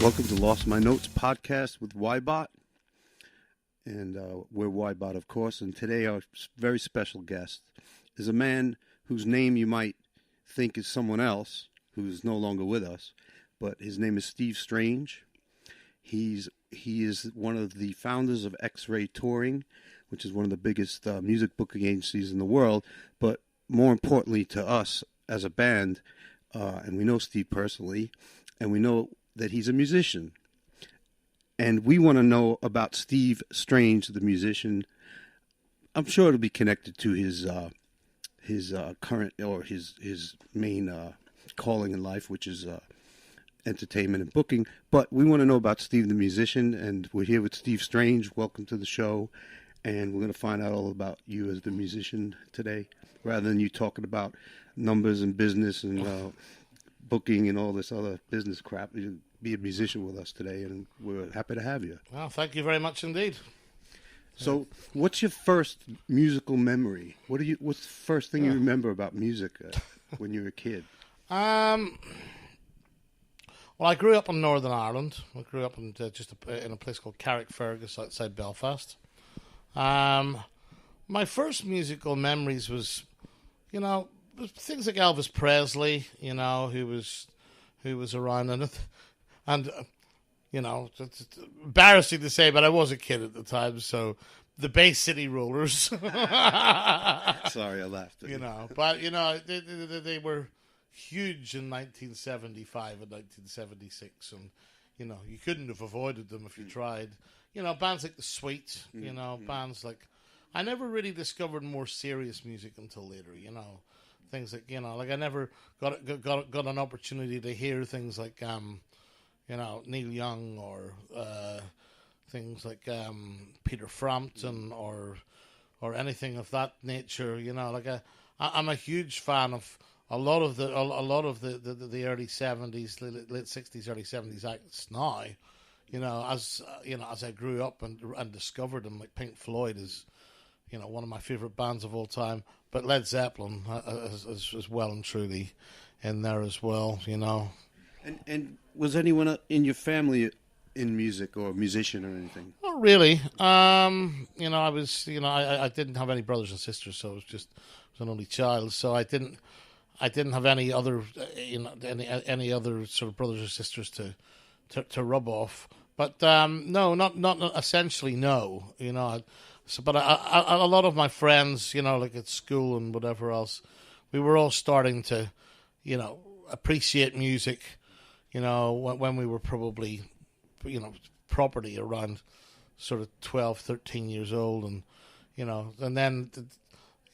Welcome to Lost My Notes podcast with Ybot. And we're Ybot, of course. And today our very special guest is a man whose name you might think is someone else who's no longer with us. But his name is Steve Strange. He is one of the founders of X-Ray Touring, which is one of the biggest music booking agencies in the world. But more importantly to us as a band, and we know Steve personally, and we know that he's a musician. And we want to know about Steve Strange, the musician. I'm sure it'll be connected to his current or his main calling in life, which is entertainment and booking. But we want to know about Steve the musician, and we're here with Steve Strange. Welcome to the show. And we're going to find out all about you as the musician today, rather than you talking about numbers and business and booking and all this other business crap. You be a musician with us today, and we're happy to have you. Well, thank you very much indeed. So, what's your first musical memory? What's the first thing you remember about music when you were a kid? Well, I grew up in Northern Ireland. I grew up in in a place called Carrickfergus outside Belfast. My first musical memories was, things like Elvis Presley, who was around in it. And, it's embarrassing to say, but I was a kid at the time, so the Bay City Rollers. Sorry, I laughed. But, they were huge in 1975 and 1976, and, you couldn't have avoided them if you tried. Bands like The Sweet, bands like... I never really discovered more serious music until later, Things like, I never got an opportunity to hear things like... Neil Young or things like Peter Frampton or anything of that nature. I'm a huge fan of a lot of the early 70s, late 60s, early 70s acts now. As I grew up and discovered them, like Pink Floyd is one of my favorite bands of all time, but Led Zeppelin is well and truly in there as well. And was anyone in your family in music or a musician or anything? Not really. I was, I didn't have any brothers and sisters, so I was an only child. So I didn't have any other, any other sort of brothers or sisters to rub off. But no, not essentially. No, So, but a lot of my friends, like at school and whatever else, we were all starting to, appreciate music. When we were probably, property around sort of 12, 13 years old. And, and then,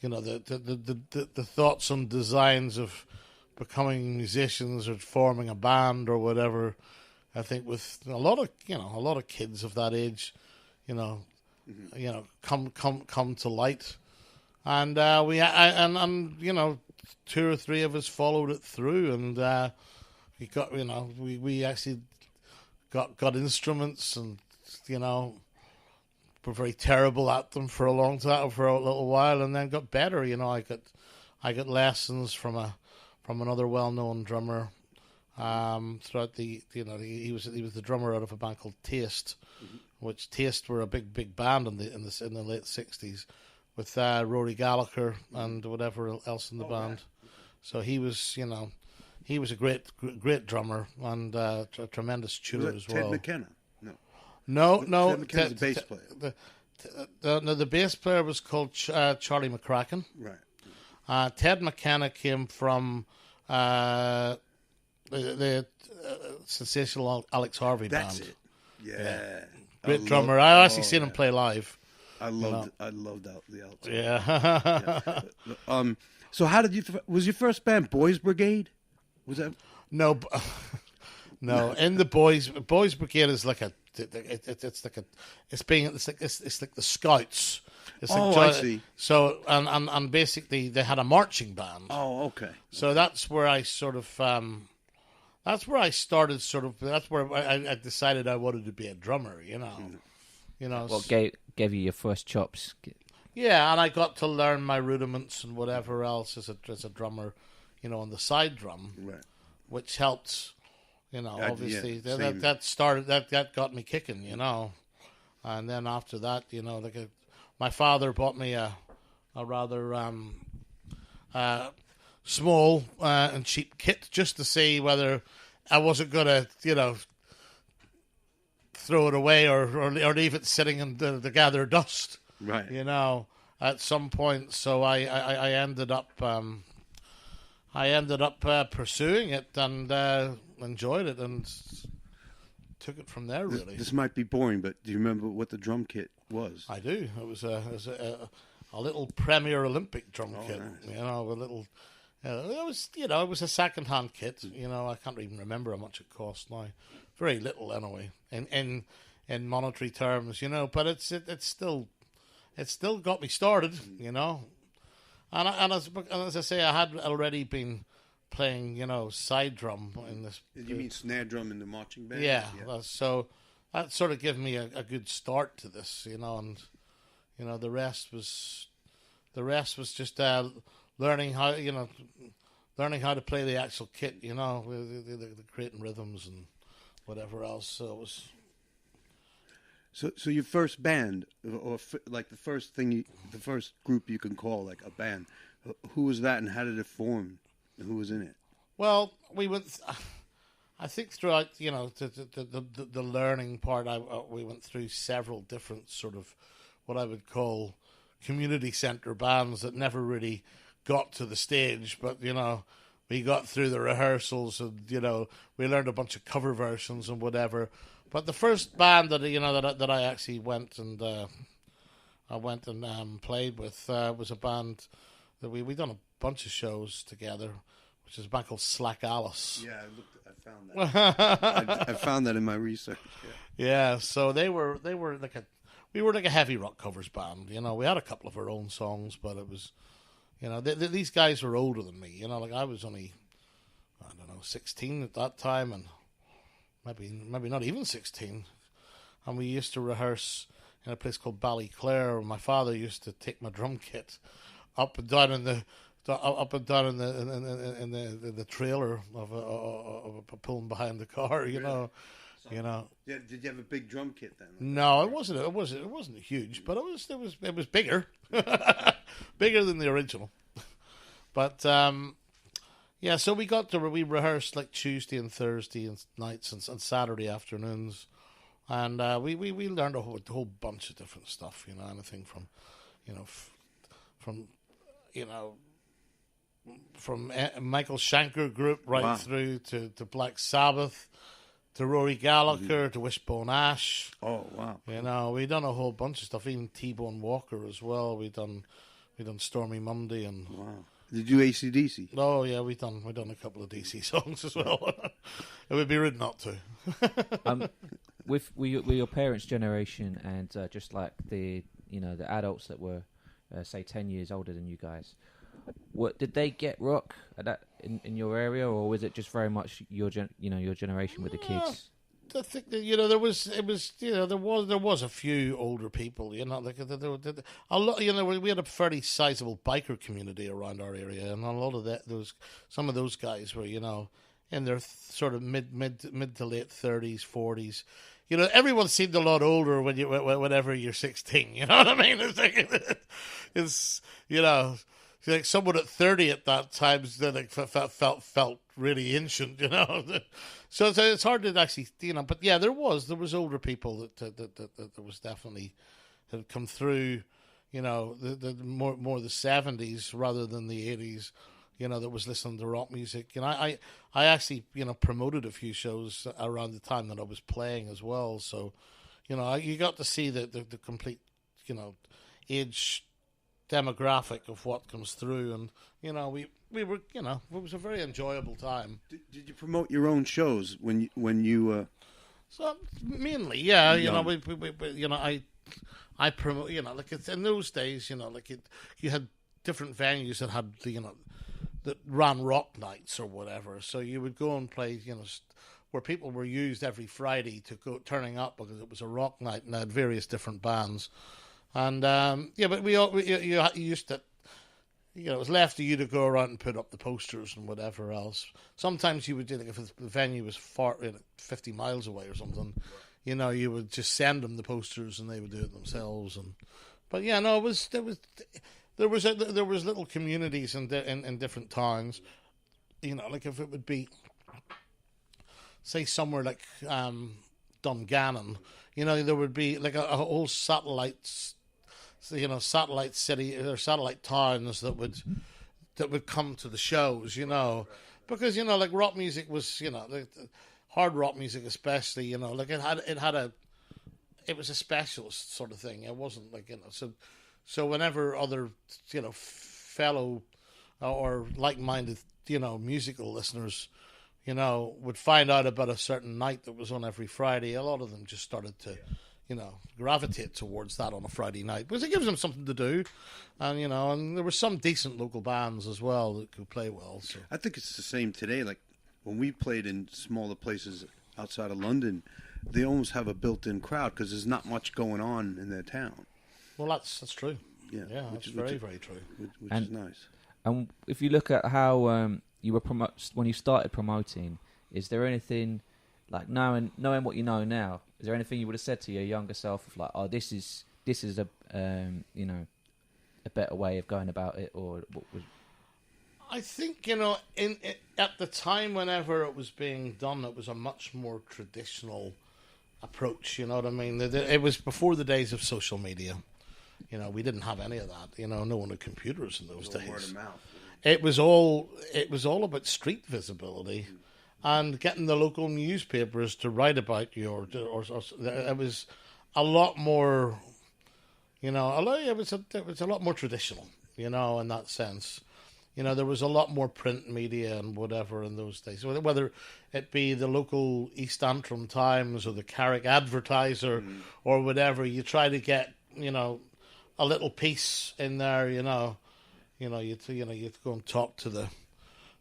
the thoughts and designs of becoming musicians or forming a band or whatever, I think with a lot of kids of that age, come to light. And, two or three of us followed it through, and, we actually got instruments, and were very terrible at them for a little while, and then got better. I got lessons from another well-known drummer. Throughout he was the drummer out of a band called Taste, which Taste were a big band in the late 60s with Rory Gallagher and whatever else in the band. Yeah. So he was He was a great drummer and a tremendous tuner as well. Ted McKenna? No. Ted McKenna's the bass player. The bass player was called Charlie McCracken. Right. Ted McKenna came from the sensational Alex Harvey band. That's it. Yeah. Great drummer. I actually seen him play live. I loved the Alex. Yeah. So how did was your first band Boys Brigade? Was that no? In the Boys Brigade is like it's like the Scouts. It's I see. So and basically they had a marching band. Oh, okay. So that's where I sort of that's where I started. That's where I decided I wanted to be a drummer. What gave you your first chops? Yeah, and I got to learn my rudiments and whatever else as a drummer, on the side drum, right, which helped, You know, obviously yeah, that got me kicking. You know, and then after that, you know, my father bought me a rather small and cheap kit just to see whether I wasn't gonna, you know, throw it away or leave it sitting in the gather dust. Right. You know, at some point. So I ended up pursuing it and enjoyed it and took it from there. Really, this might be boring, but do you remember what the drum kit was? I do. It was a little Premier Olympic drum kit. Nice. You know, a little. It was a second-hand kit. You know, I can't even remember how much it cost now. Very little, anyway, in monetary terms. You know, but it's still got me started. You know, and as I say, I had already been playing, you know, side drum in this. You mean snare drum in the marching band? Yeah. So that sort of gave me a good start to this. You know, and you know the rest was just learning how to play the actual kit, you know, the creating rhythms and whatever else. So it was. So your first band, or like the first group you can call like a band, who was that, and how did it form, and who was in it? Well, we went. I think throughout, you know, the learning part, we went through several different sort of what I would call community center bands that never really got to the stage, but you know, we got through the rehearsals and you know, we learned a bunch of cover versions and whatever. But the first band that I actually went and played with was a band that we done a bunch of shows together, which is a band called Slack Alice. Yeah, I found that. I found that in my research. Yeah, so we were like a heavy rock covers band. You know, we had a couple of our own songs, but it was, you know, these guys were older than me. You know, like I was only, I don't know, 16 at that time, and maybe not even 16. And we used to rehearse in a place called Ballyclare. My father used to take my drum kit up and down in the trailer of pulling behind the car. You know. You know. Yeah, did you have a big drum kit then? No, it wasn't huge, but it was bigger, bigger than the original. But yeah, so we rehearsed like Tuesday and Thursday and nights and Saturday afternoons, and we learned a whole bunch of different stuff. You know, anything from, you know, from Michael Schenker Group right through to Black Sabbath. To Rory Gallagher, to Wishbone Ash. Oh wow! You know, we done a whole bunch of stuff. Even T-Bone Walker as well. We done Stormy Monday and. Wow! Did you do AC/DC? Oh yeah, we done a couple of DC songs as well. It would be rude not to. With your parents' generation and just like the adults that were say 10 years older than you guys. What did they get rock at that in your area, or was it just very much your generation with the kids? I think that, there was a few older people, you know, like a lot. You know, we had a fairly sizable biker community around our area, and a lot of some of those guys were, you know, in their sort of mid to late 30s, 40s. You know, everyone seemed a lot older whenever you're 16. You know what I mean? It's you know. Like someone at 30 at that time like felt really ancient, you know. So it's hard to actually, you know. But yeah, there was older people that was definitely had come through, you know, the more the 70s rather than the 80s, you know, that was listening to rock music. And I actually, you know, promoted a few shows around the time that I was playing as well. So, you know, you got to see the complete, you know, age demographic of what comes through, and you know, we were, you know, it was a very enjoyable time. Did you promote your own shows when you So mainly, yeah, you know, we you know, I promote, you know, like it's in those days, you know, like you had different venues that had you know, that ran rock nights or whatever, so you would go and play, you know, where people were used every Friday to go turning up because it was a rock night and they had various different bands. And yeah, but you used to, it was left to you to go around and put up the posters and whatever else. Sometimes you would do, like, if the venue was 50 miles away or something, you would just send them the posters and they would do it themselves. But yeah, no, there was little communities in different towns. Like if it would be, say, somewhere like Dungannon, there would be like a whole satellite city or satellite towns that would come to the shows, because like rock music was, like hard rock music especially, like it was a specialist sort of thing. It wasn't like so whenever other fellow or like-minded musical listeners would find out about a certain night that was on every Friday, a lot of them just started to gravitate towards that on a Friday night because it gives them something to do, and and there were some decent local bands as well that could play well. So I think it's the same today. Like when we played in smaller places outside of London, they almost have a built-in crowd because there's not much going on in their town. Well, that's true. Yeah, that's very true. Which is nice. And if you look at how you were when you started promoting, is there anything like knowing what you know now? Is there anything you would have said to your younger self of like, oh, this is a a better way of going about it, or what was? I think at the time whenever it was being done, it was a much more traditional approach. You know what I mean? It was before the days of social media. We didn't have any of that. No one had computers in those days. Word of mouth. It was all about street visibility and getting the local newspapers to write about you, or it was a lot more. It was a lot more traditional. In that sense. There was a lot more print media and whatever in those days. Whether it be the local East Antrim Times or the Carrick Advertiser or whatever, you try to get a little piece in there. You'd go and talk to the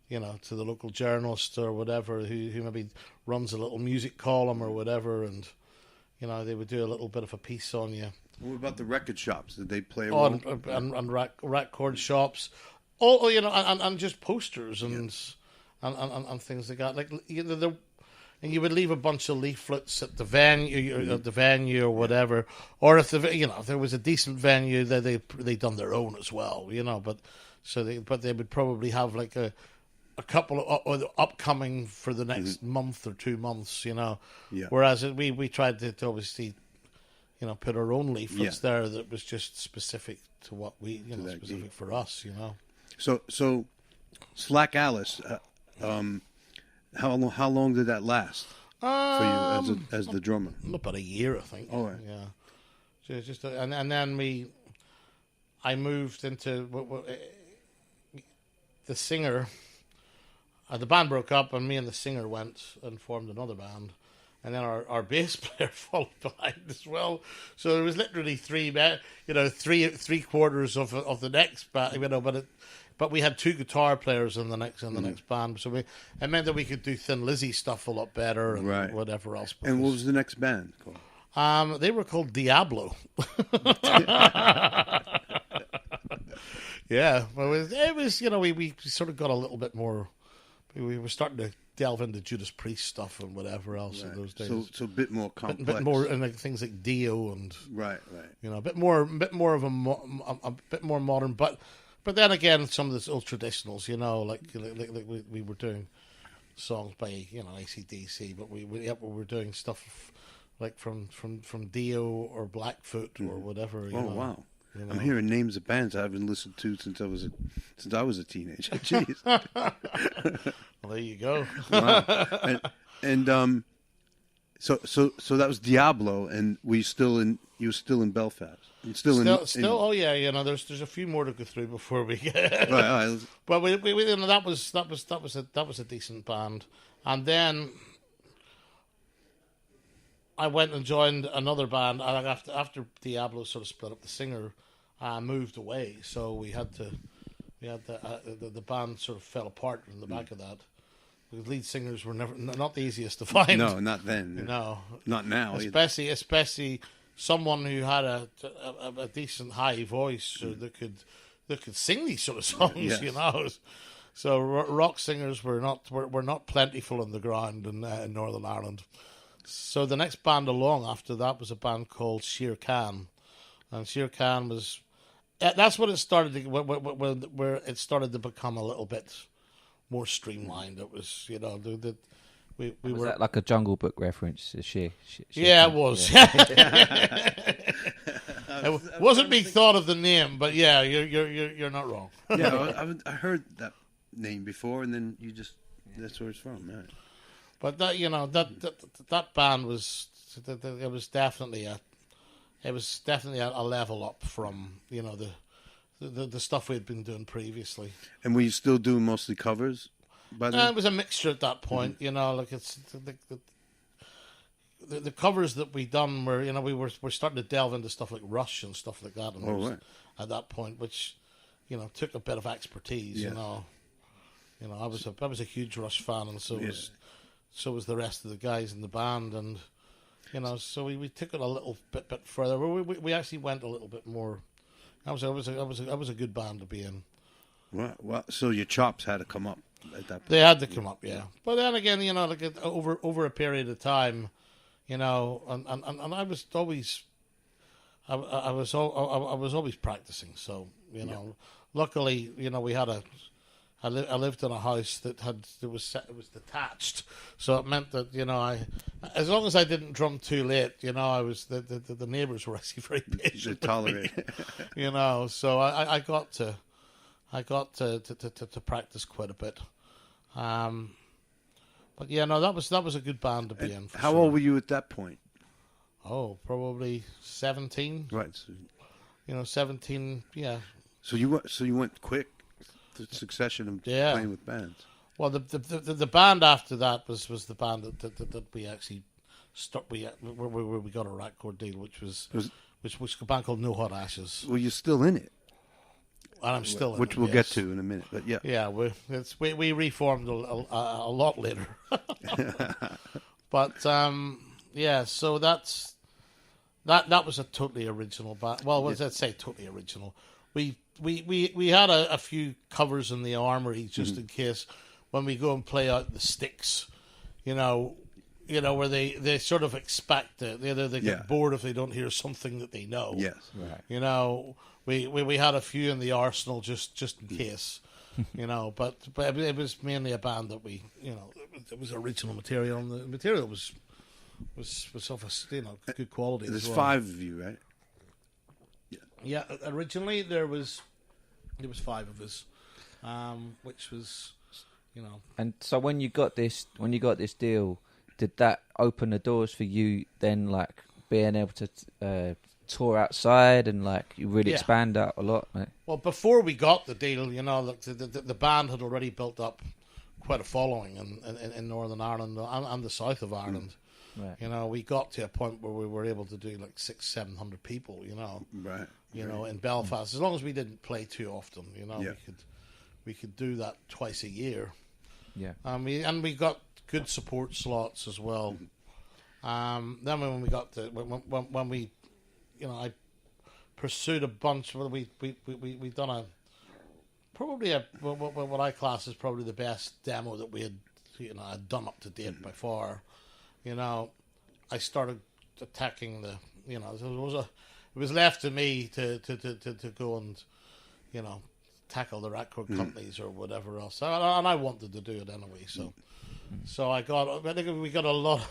to the local journalist or whatever who maybe runs a little music column or whatever, and they would do a little bit of a piece on you. What about the record shops? Did they play a role? And record shops. Oh, and just posters and things like that. Like and you would leave a bunch of leaflets at the venue, or whatever. Or if if there was a decent venue, they done their own as well. But they would probably have like a couple of upcoming for the next month or 2 months. Yeah. Whereas we tried to obviously put our own leaflets there that was just specific to what we specific for us. So Slack Alice, how long did that last for you as the drummer? About a year, I think. Oh, right. Yeah. And then I moved into the singer. The band broke up, and me and the singer went and formed another band. And then our bass player followed behind as well. So there was literally three quarters of the next band, but we had 2 guitar players in the next band. So it meant that we could do Thin Lizzy stuff a lot better and whatever else. And what was the next band called? They were called Diablo. Yeah, well, it was we sort of got a little bit more. We were starting to delve into Judas Priest stuff and whatever else in those days. So a bit more complex. Bit more, and like things like Dio and right. A bit more of a bit more modern, but then again, some of the old traditionals. Like we were doing songs by AC/DC, but we were doing stuff like from Dio or Blackfoot or whatever. Oh wow. I'm hearing names of bands I haven't listened to since I was a teenager. Jeez. Well, there you go. Wow. And so that was Diablo, and you were still in Belfast. Still. Oh yeah. There's a few more to go through before we get. Right. But we that was a decent band, and then I went and joined another band. After Diablo sort of split up, the singer moved away, so the band sort of fell apart in the back of that. The lead singers were not the easiest to find. No, not then. No, not now. Especially someone who had a decent high voice, or that could that could sing these sort of songs, Yes. you know. So rock singers were not plentiful on the ground in Northern Ireland. So the next band along after that was a band called Shere Khan, and Shere Khan was that's when it started to, where it started to become a little bit more streamlined. It was, you know, we Was were that like a Jungle Book reference? yeah, it was. It wasn't being thought of the name, but yeah, you're not wrong. Yeah, I heard that name before, and then that's where it's from, right? But that, you know, that band was it was definitely a level up from, you know, the stuff we had been doing previously. And were you still doing mostly covers by then? It was a mixture at that point, you know, like it's the covers that we done were, you know, we're starting to delve into stuff like Rush and stuff like that, and right. at that point, which, you know, took a bit of expertise, Yeah. you know. You know, I was a huge Rush fan, and so was the rest of the guys in the band, and you know, so we took it a little bit further. We actually went a little bit more. That was a good band to be in. Well, so your chops had to come up at that point. They had to come up, yeah. But then again, you know, like over a period of time, you know, and I was always, I was always practicing. So, you know, luckily, you know, I lived in a house it was detached, so it meant that, you know, as long as I didn't drum too late, you know, I was the neighbors were actually very patient. To tolerate, you know. So I got to practice quite a bit. But yeah, no, that was a good band to be in. How sure. old were you at that point? Oh, probably 17. Right. So, You know, 17. Yeah. so you went quick. The succession of playing with bands. Well, the band after that was the band that we actually where we got a record deal, which was a band called No Hot Ashes. Well, you're still in it, And I'm still in which it, we'll yes. get to in a minute. But yeah, Yeah, we reformed a lot later. But yeah, so that was a totally original band. Well, what does that say? Totally original. We had a few covers in the armory just in case when we go and play out the sticks, you know, where they sort of expect it. They get bored if they don't hear something that they know. Yes, Right. You know, we had a few in the arsenal just in case, you know. But it was mainly a band that we, you know, it was original material, and the material was of a, you know, good quality. there's as well. 5 of you, right? Yeah, originally there was 5 of us, which was, you know. And so when you got this deal, did that open the doors for you then, like being able to tour outside and like you really expand out a lot? Right? Well, before we got the deal, you know, the band had already built up quite a following in Northern Ireland and the south of Ireland. Right. You know, we got to a point where we were able to do like 600-700 people. You know, Right. You know, in Belfast, as long as we didn't play too often. You know, Yeah. we could do that twice a year. Yeah. We got good support slots as well. Then when we got to when we, you know, I pursued a bunch. We done what I class as probably the best demo that we had, you know, had done up to date by far. You know, I started attacking the, you know, it was left to me to go and, you know, tackle the record companies or whatever else, and I wanted to do it anyway. So I think we got a lot.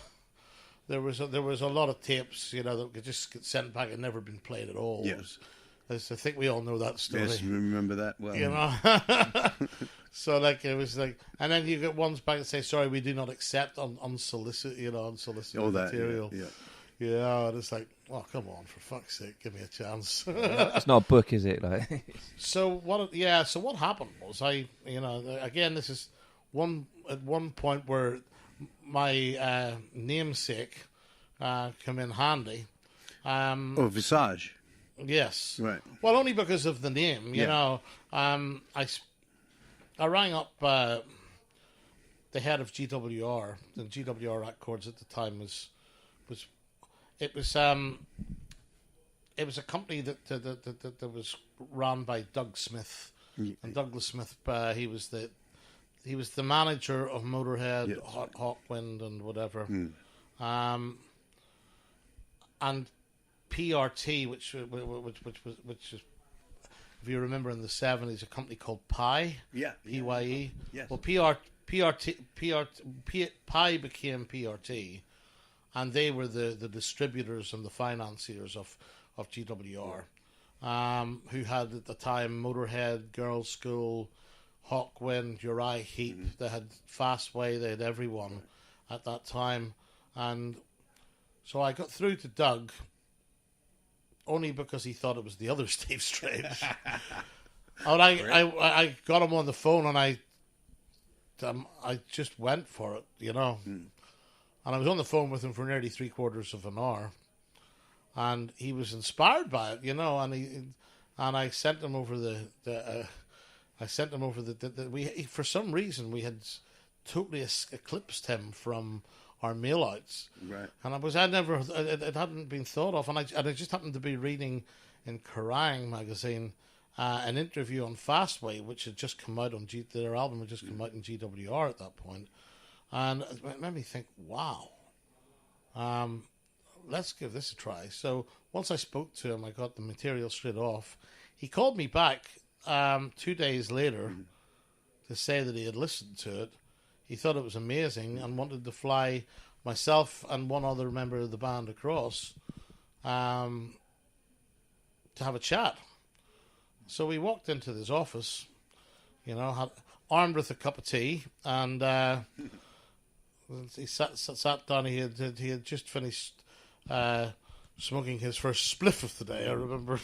There was a lot of tapes, you know, that could just get sent back and never been played at all. Yes. I think we all know that story. Yes, you remember that well. You know, so like it was like, and then you get ones back that say, "Sorry, we do not accept unsolicited material." Yeah, and it's like, oh, come on, for fuck's sake, give me a chance. It's not a book, is it? Like, So what happened was again, this is at one point where my namesake came in handy. Visage. Yes. Right. Well, only because of the name, you know. I rang up the head of GWR, and GWR Records at the time was it was a company that was run by Doug Smith, and Douglas Smith. He was the manager of Motorhead, Yes. Hawkwind, and whatever. And PRT, which is, if you remember in the 70s, a company called Pi. Yeah. PYE. Yes. Well, Pi became PRT, and they were the distributors and the financiers of GWR, who had at the time Motorhead, Girls' School, Hawkwind, Uriah Heep. They had Fastway. They had everyone at that time, and so I got through to Doug only because he thought it was the other Steve Strange. And I got him on the phone, and I just went for it, And I was on the phone with him for nearly 3/4 of an hour, and he was inspired by it, And I sent him over for some reason we had totally eclipsed him from our mail outs, Right. and it hadn't been thought of, and I just happened to be reading in Kerrang magazine an interview on Fastway, which had just come out on their album had just come out in GWR at that point, and it made me think, wow, let's give this a try. So once I spoke to him, I got the material straight off. He called me back 2 days later to say that he had listened to it. He thought it was amazing and wanted to fly myself and one other member of the band across to have a chat. So we walked into this office, armed with a cup of tea, and he sat down. He had just finished smoking his first spliff of the day. I remember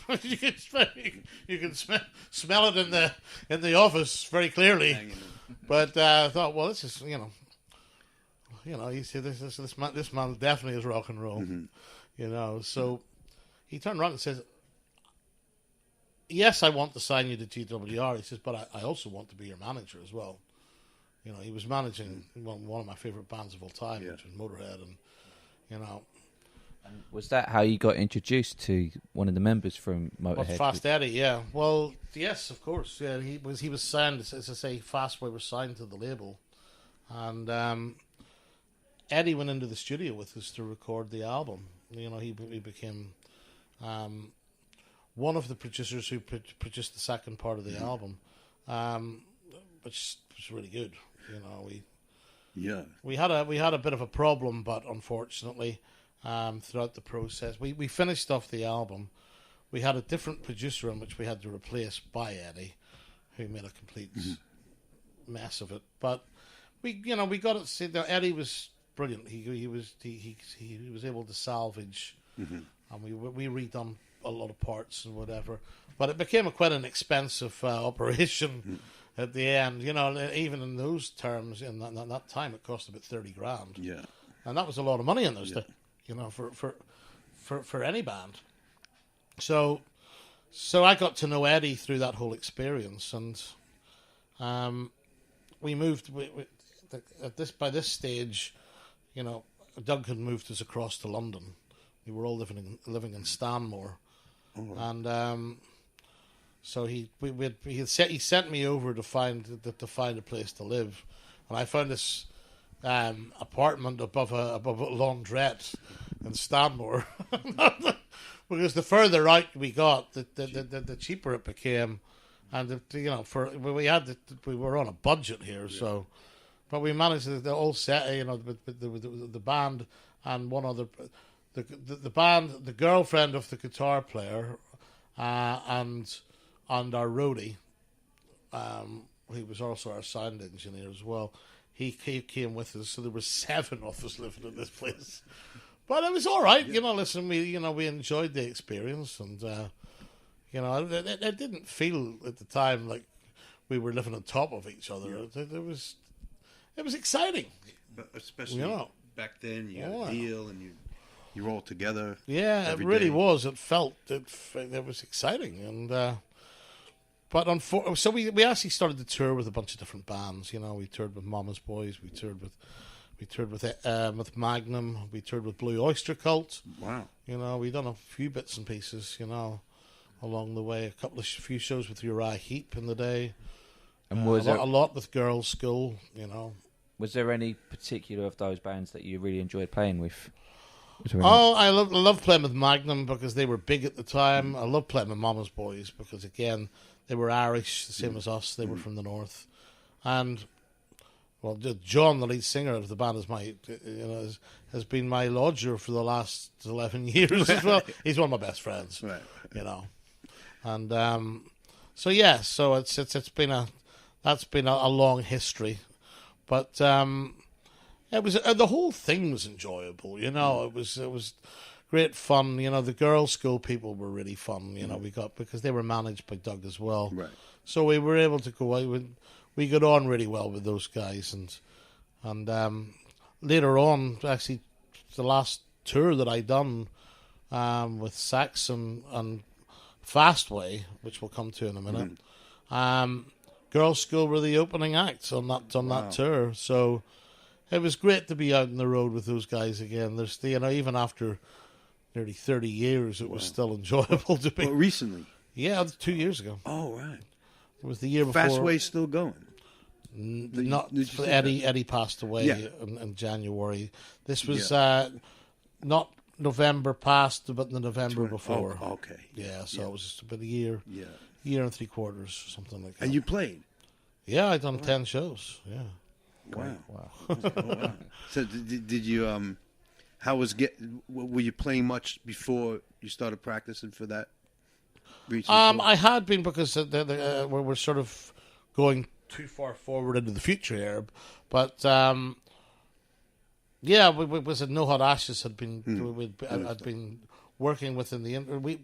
you can smell it in the office very clearly. But I thought, well, this is you see, this man definitely is rock and roll, So he turned around and says, "Yes, I want to sign you to GWR." He says, "But I also want to be your manager as well." He was managing one of my favorite bands of all time, which was Motorhead, and And was that how you got introduced to one of the members from Motorhead? Fast Eddie, yeah. Well, yes, of course. Yeah, he was signed, as I say, Fastway was signed to the label, and Eddie went into the studio with us to record the album. He became one of the producers who produced the second part of the album, which was really good. We had a bit of a problem, but unfortunately, throughout the process, we finished off the album. We had a different producer in which we had to replace by Eddie, who made a complete mess of it. But we got it. See, Eddie was brilliant. He was able to salvage, and we redone a lot of parts and whatever. But it became quite an expensive operation at the end. Even in those terms, in that time, it cost about $30,000. Yeah, and that was a lot of money in those days. For any band. So I got to know Eddie through that whole experience, and we moved. By this stage, Doug had moved us across to London. We were all living in Stanmore, and so he sent me over to find a place to live, and I found this apartment above a laundrette in Stanmore. Because the further out we got, the cheaper it became, and we were on a budget here, so. But we managed the whole set, the band and one other, the band, the girlfriend of the guitar player, and our roadie, who was also our sound engineer as well. He came with us, so there were 7 of us living in this place. But it was all right, Listen, we enjoyed the experience, and it didn't feel at the time like we were living on top of each other. It was exciting, but especially back then, you had a deal and you were all together. Yeah, it really was. It was exciting, and so we actually started to tour with a bunch of different bands. We toured with Mama's Boys, we toured with We toured with Magnum. We toured with Blue Oyster Cult. Wow. You know, we done a few bits and pieces. You know, along the way, few shows with Uriah Heep in the day. And was a lot with Girls' School. You know. Was there any particular of those bands that you really enjoyed playing with? I love playing with Magnum because they were big at the time. I love playing with Mama's Boys because, again, they were Irish, the same as us. They were from the north. And, well, John, the lead singer of the band, has been my lodger for the last 11 years as well. He's one of my best friends, you know. And so it's been a long history, but it was the whole thing was enjoyable. You know, it was great fun. You know, the Girls' School people were really fun. You know, because they were managed by Doug as well. Right. So we were able to go out. We got on really well with those guys, and later on, actually, the last tour that I done with Saxon and Fastway, which we'll come to in a minute. Girls' School were the opening acts on that tour, so it was great to be out on the road with those guys again. There's even after nearly 30 years, it was still enjoyable to be. Well, recently? Yeah, 2 years ago. Oh, right. It was the year before. Fastway's still going? Eddie passed away in January. This was not November past, but the November before. Oh, okay. Yeah, so it was just about a year. Yeah. Year and 3/4, something like that. And you played? Yeah, I done 10 shows. Yeah. Wow. So did you were you playing much before you started practicing for that? I had been because we're sort of going too far forward into the future here, but we was at No Hot Ashes had been I'd been working within the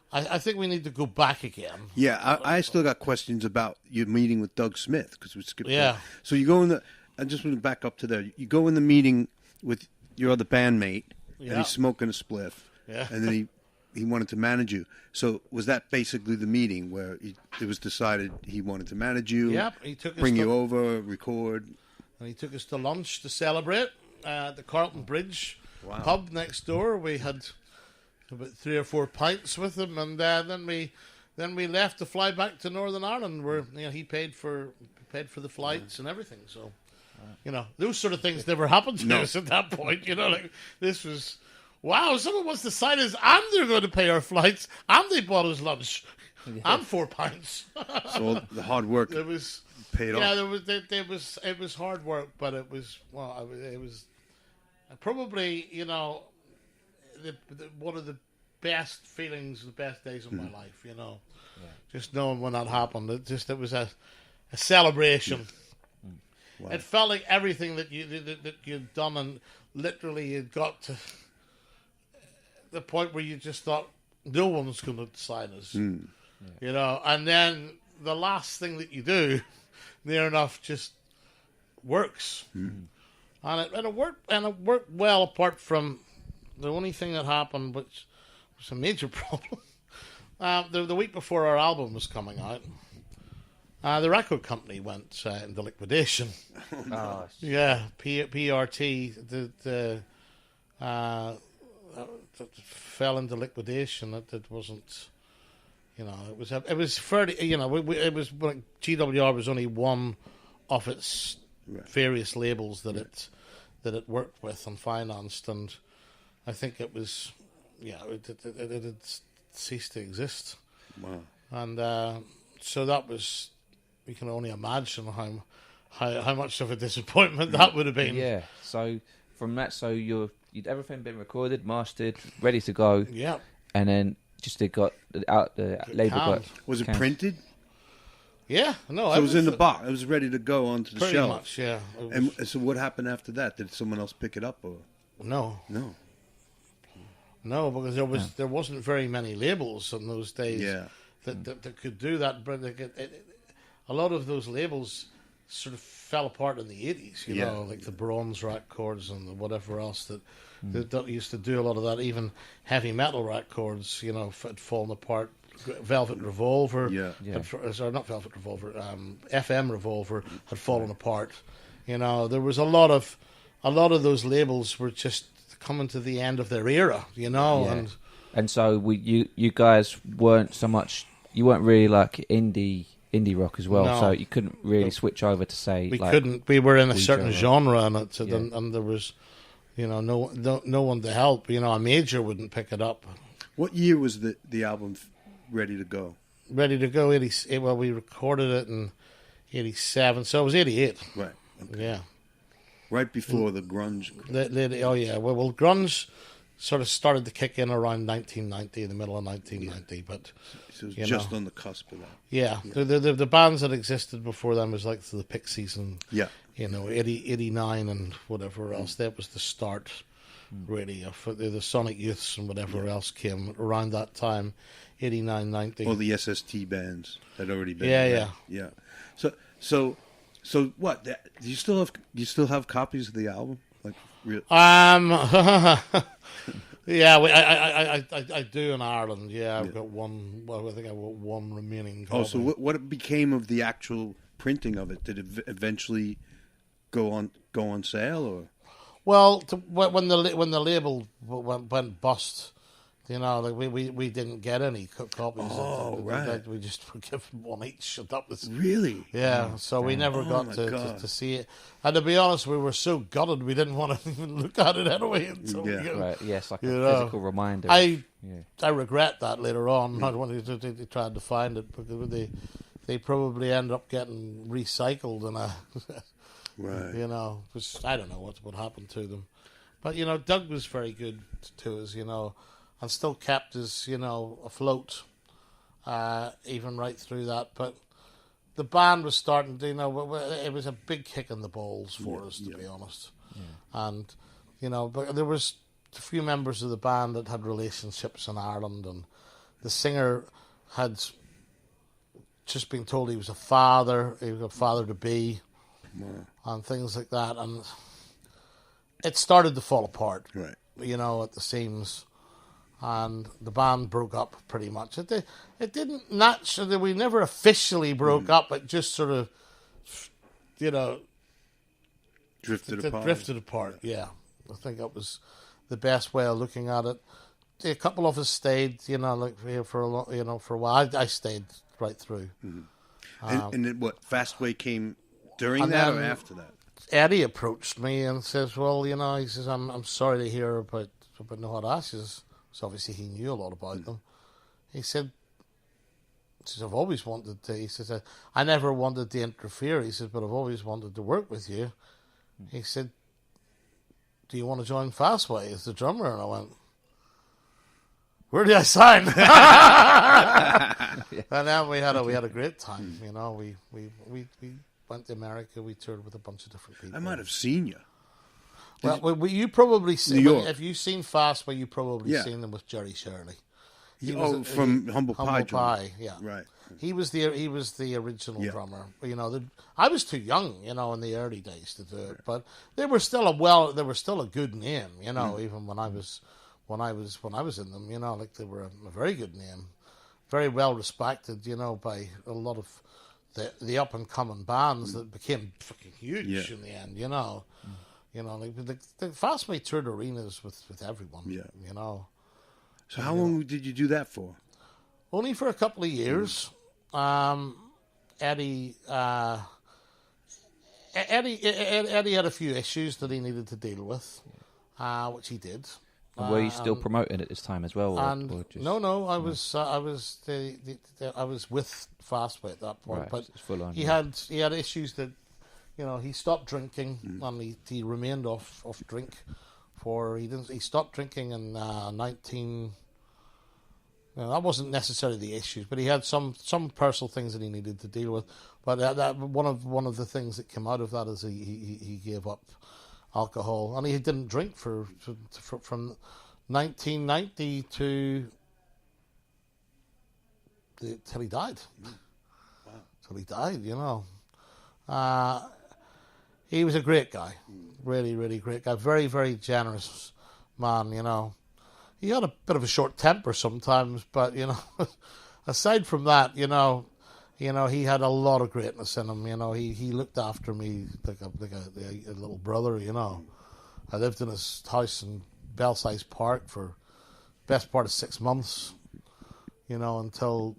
I think we need to go back again. Yeah, I still got questions about your meeting with Doug Smith because we skipped. Yeah. So you go in the. I just want to back up to there. You go in the meeting with your other bandmate, and he's smoking a spliff, and then he wanted to manage you. So was that basically the meeting where it was decided he wanted to manage you? Yep. He took us bring you over, record, and he took us to lunch to celebrate at the Carlton Bridge pub next door. We had about 3 or 4 pints with him, and then we left to fly back to Northern Ireland, where he paid for the flights and everything. So, those sort of things never happened to us at that point. Like this was, wow, someone wants to sign us, and they're going to pay our flights, and they bought us lunch, and 4 pints. So the hard work paid off. Yeah, it was hard work, but it was probably one of the best feelings, the best days of my life, just knowing when that happened. It was a celebration. Wow. It felt like everything that you'd done, and literally you'd got to the point where you just thought no one's going to sign us, and then the last thing that you do, near enough, just works, and it worked well, apart from the only thing that happened, which was a major problem. The week before our album was coming out, the record company went into liquidation. Yeah, PRT fell into liquidation. It wasn't, it was fairly, it was like GWR was only one of its various labels that it worked with and financed, and I think it was, it had ceased to exist. Wow. And so that was, you can only imagine how much of a disappointment that would have been. Yeah. So from that, you'd everything been recorded, mastered, ready to go. Yeah. And then just the label got. Was it printed? Yeah. No. So it was in the box. It was ready to go onto the pretty shelf. Much, yeah. And so what happened after that? Did someone else pick it up or? No. No, because there wasn't very many labels in those days that could do that. But a lot of those labels sort of fell apart in the 80s, like the Bronze Records and the whatever else that used to do a lot of that. Even heavy metal records, had fallen apart. Velvet Revolver, sorry, not Velvet Revolver, FM Revolver had fallen apart. There was a lot of a lot of those labels were just coming to the end of their era, you know. Yeah. And so you guys weren't so much. You weren't really like indie rock as well, No. so you couldn't really switch over to say we like, couldn't. We were in a we certain genre. genre, and and there was, you know, no one to help. You know, a major wouldn't pick it up. What year was the album ready to go? Ready to go. Well, we recorded it in 87, so it was 88. Right. Okay. Yeah. Right before the grunge. Oh yeah. Well, grunge sort of started to kick in around 1990, in the middle of 1990, but So it was just on the cusp of that. yeah. The bands that existed before them was like the Pixies and Yeah. you know 89 and whatever else. That was the start, really, of the Sonic Youths and whatever else came around that time, 89, 90. All the SST bands had already been. Yeah. So what? Do you still have copies of the album? Like real? Yeah, I do in Ireland. Yeah, I've got one. Well, I think I've got one remaining copy. Oh, so what became of the actual printing of it? Did it eventually go on sale, or? Well, when the label went bust, you know, like we didn't get any copies. Oh, right. We just were given one each. And that was Really? Yeah, so we never got to see it. And to be honest, we were so gutted we didn't want to even look at it anyway until right? Yes, like a you know, physical reminder. I regret that later on. Not when they tried to find it, because they probably end up getting recycled and Right. you know, which I don't know what happened to them. But you know, Doug was very good to us, you know, and still kept us, you know, afloat, even right through that. But the band was starting to, you know, it was a big kick in the balls for us, to be honest. Yeah. And, you know, but there was a few members of the band that had relationships in Ireland, and the singer had just been told he was a father-to-be, and things like that. And it started to fall apart, Right. you know, at the seams. And the band broke up pretty much. It didn't naturally. We never officially broke up. It just sort of, you know, Drifted apart. Drifted apart. Yeah, I think that was the best way of looking at it. A couple of us stayed, you know, like here for a while. I stayed right through. Mm-hmm. And then what? Fastway came during that or after that? Eddie approached me and says, "Well, you know," he says, "I'm sorry to hear about No Hot Ashes." So obviously he knew a lot about them. He said, "I've always wanted to." He says, "I never wanted to interfere." He said, "But I've always wanted to work with you." He said, "Do you want to join Fastway as the drummer?" And I went, "Where do I sign?" And then we had a great time. You know, we went to America. We toured with a bunch of different people. I might have seen you. Well, you probably seen, New York. if you've seen Fastway, you probably seen them with Jerry Shirley. From Humble Pie. Pie, yeah, Right. He was the original drummer. You know, I was too young, you know, in the early days to do it, but they were still a good name, you know, even when I was in them, you know, like they were a very good name, very well respected, you know, by a lot of the up and coming bands that became fucking huge in the end, you know. You know, like the Fastway toured arenas with everyone. Yeah. You know. So how long did you do that for? Only for a couple of years. Eddie had a few issues that he needed to deal with, which he did. And were you still promoting at this time as well? Or just... No. I was with Fastway at that point, right, but full on, he had issues that. You know, he stopped drinking and he remained off drink he stopped drinking in 19. You know, that wasn't necessarily the issues, but he had some personal things that he needed to deal with. But that one of the things that came out of that is he gave up alcohol, and he didn't drink from 1990 till he died. Wow. Till he died, you know. He was a great guy, really, really great guy. Very, very generous man, you know. He had a bit of a short temper sometimes, but, you know, aside from that, you know, he had a lot of greatness in him. You know, he looked after me like a little brother, you know. I lived in his house in Belsize Park for the best part of 6 months, until,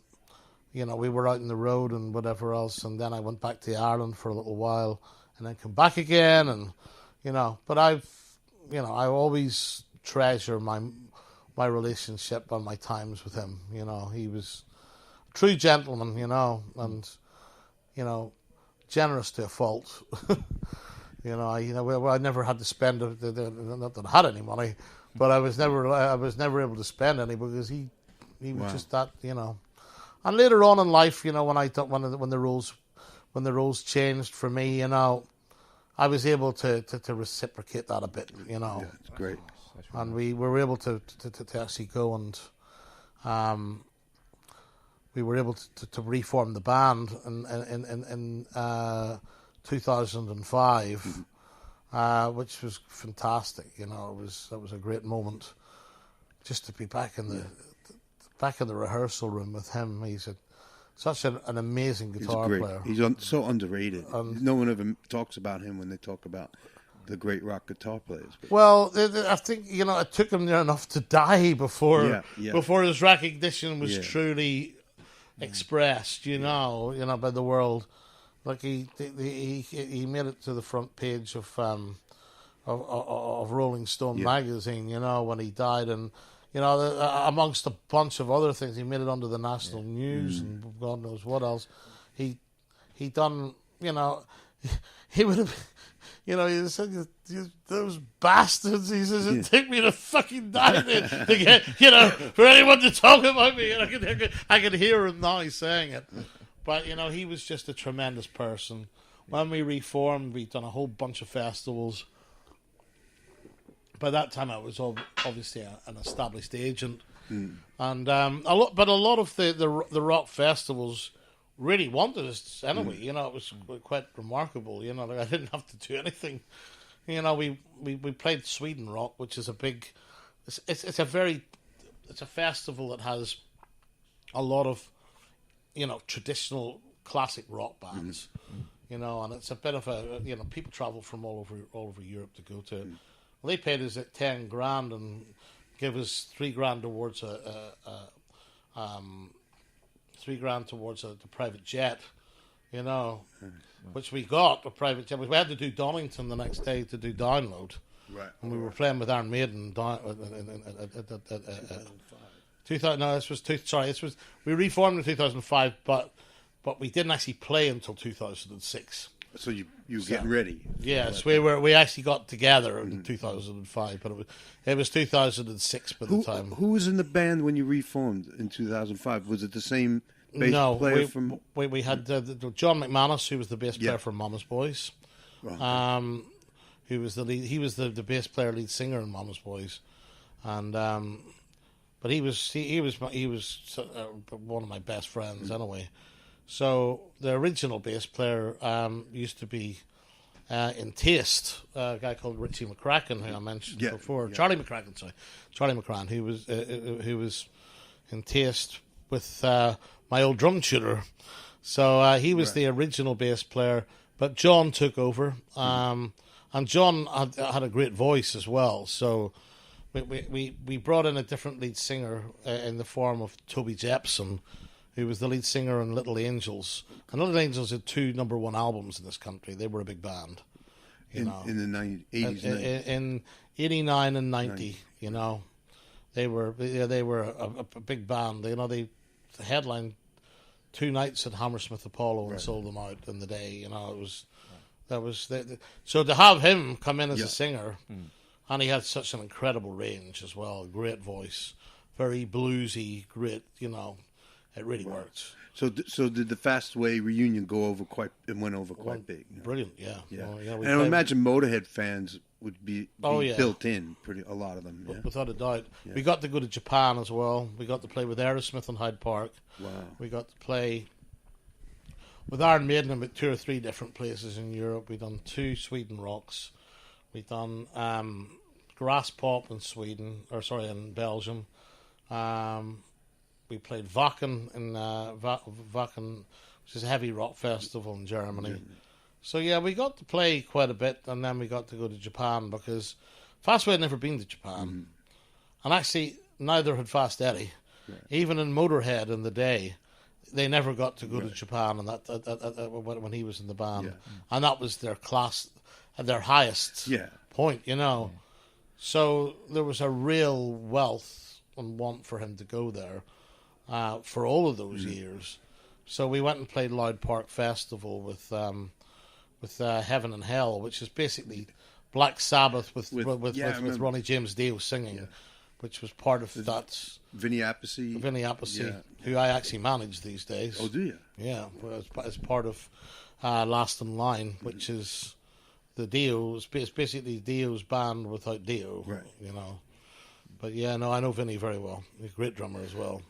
we were out in the road and whatever else. And then I went back to Ireland for a little while and then come back again. And, but I always treasure my relationship and my times with him. He was a true gentleman, and, generous to a fault. I never had to spend, not that I had any money, but I was never able to spend any because he was just that, And later on in life, when the rules changed for me, I was able to reciprocate that a bit, Yeah, it's great. And we were able to actually go and we were able to reform the band in 2005, which was fantastic. That was a great moment, just to be back in the rehearsal room with him. He's such an amazing guitar player. He's so underrated. No one ever talks about him when they talk about the great rock guitar players. Well, I think it took him there enough to die before his recognition was truly expressed. By the world. Like he made it to the front page of Rolling Stone magazine. When he died, and amongst a bunch of other things, he made it onto the national news and God knows what else. He done. He would have. He said, those bastards. He says, it took me to fucking die to get, for anyone to talk about me. And I could hear him now saying it. But, he was just a tremendous person. When we reformed, we'd done a whole bunch of festivals. By that time, I was obviously an established agent. And a lot of the rock festivals really wanted us anyway. It was quite remarkable. I didn't have to do anything. We played Sweden Rock, which is a big. It's a festival that has a lot of traditional classic rock bands. And it's a bit of a people travel from all over Europe to go to it. Well, they paid us at $10,000 and gave us $3,000 towards $3,000 towards the private jet, which we got a private jet. We had to do Donington the next day to do Download, right? And we were playing with Iron Maiden. 2000. No, this was we reformed in 2005, but we didn't actually play until 2006. So you getting ready? Yes, we actually got together in 2005, but it was 2006 by the time. Who was in the band when you reformed in 2005? Was it the same bass player from? We had John McManus, who was the bass player from Mama's Boys. Right. Who was the lead? He was the bass player, lead singer in Mama's Boys, and but he was one of my best friends anyway. So the original bass player used to be in Taste, a guy called Richie McCracken, who I mentioned before. Charlie McCracken, sorry. Charlie McCracken, who was in Taste with my old drum tutor. So he was the original bass player, but John took over. And John had a great voice as well. So we brought in a different lead singer in the form of Toby Jepson, who was the lead singer in Little Angels. And Little Angels had 2 #1 albums in this country. They were a big band. In the 80s, in 89 and 90, they were a big band. They headlined 2 nights at Hammersmith Apollo and sold them out in the day. So to have him come in as a singer, and he had such an incredible range as well, great voice, very bluesy, great, it really worked. So did the Fastway reunion went over quite big? Brilliant, yeah. And I imagine Motorhead fans would be built in, a lot of them. Yeah? Without a doubt. Yeah. We got to go to Japan as well. We got to play with Aerosmith in Hyde Park. Wow. We got to play with Iron Maiden in about 2 or 3 different places in Europe. We've done 2 Sweden Rocks. We've done Grass Pop in Belgium. We played Wacken which is a heavy rock festival in Germany. So yeah, we got to play quite a bit, and then we got to go to Japan because Fastway had never been to Japan, and actually neither had Fast Eddie. Right. Even in Motorhead in the day, they never got to go to Japan, and that when he was in the band, and that was their class, their highest point, you know. Yeah. So there was a real wealth and want for him to go there for all of those years. So we went and played Loud Park Festival with Heaven and Hell, which is basically Black Sabbath with Ronnie James Dio singing, which was part of that. Vinny Appice, who I actually manage these days. Oh, do you? Yeah, as part of Last in Line, which is the Dio. It's basically Dio's band without Dio, right? You know. But yeah, no, I know Vinny very well. He's a great drummer as well.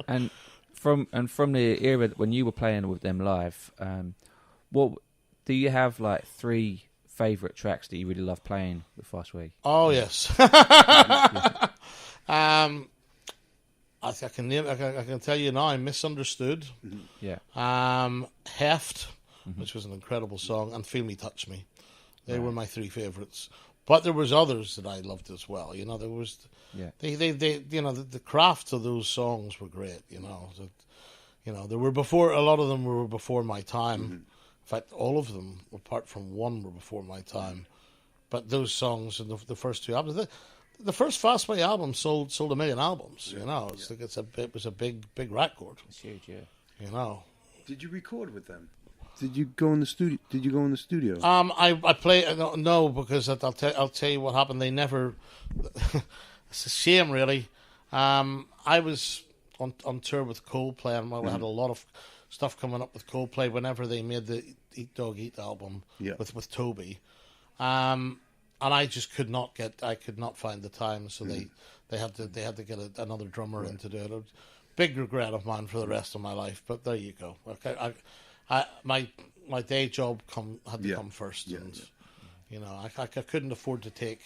And from the era when you were playing with them live, what do you have like 3 favourite tracks that you really love playing with Fastway? Oh yes. I can tell you now. Misunderstood. Yeah. Heft, which was an incredible song, and Feel Me, Touch Me. They were my 3 favourites. But there was others that I loved as well. You know, there was. Yeah. They you know, the crafts of those songs were great. You know, there were before, a lot of them were before my time. In fact, all of them, apart from one, were before my time. But those songs and the first 2 albums, the first Fastway album sold 1 million albums. You know, it was a big record. It's huge, yeah. You know. Did you record with them? Did you go in the studio? I play no, because I'll tell you what happened. They never. It's a shame, really. I was on tour with Coldplay, and we had a lot of stuff coming up with Coldplay whenever they made the Eat Dog Eat album with Toby, and I just could not find the time, so they had to get another drummer in to do it. A big regret of mine for the rest of my life, but there you go. Okay, my day job had to come first, and you know I couldn't afford to take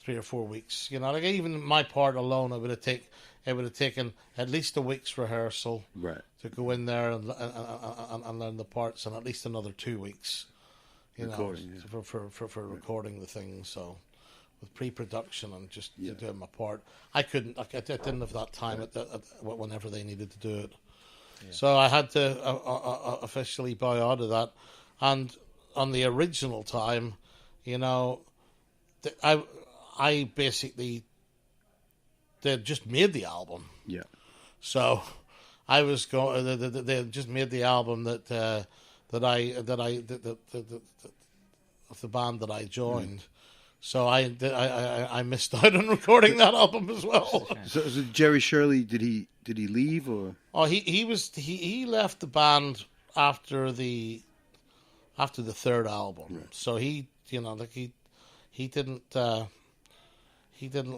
3 or 4 weeks. You know, like even my part alone, it would have taken at least a week's rehearsal to go in there and learn the parts, and at least another 2 weeks. For recording the thing. So with pre-production and just doing my part, I didn't have that time whenever they needed to do it. Yeah. So I had to officially bow out of that. And on the original time, you know, I basically, they had just made the album. Yeah. So I was going. They had just made the album that of the band that I joined. So I missed out on recording that album as well. So Jerry Shirley, did he leave or? Oh, he left the band after the 3rd album. Right. So he didn't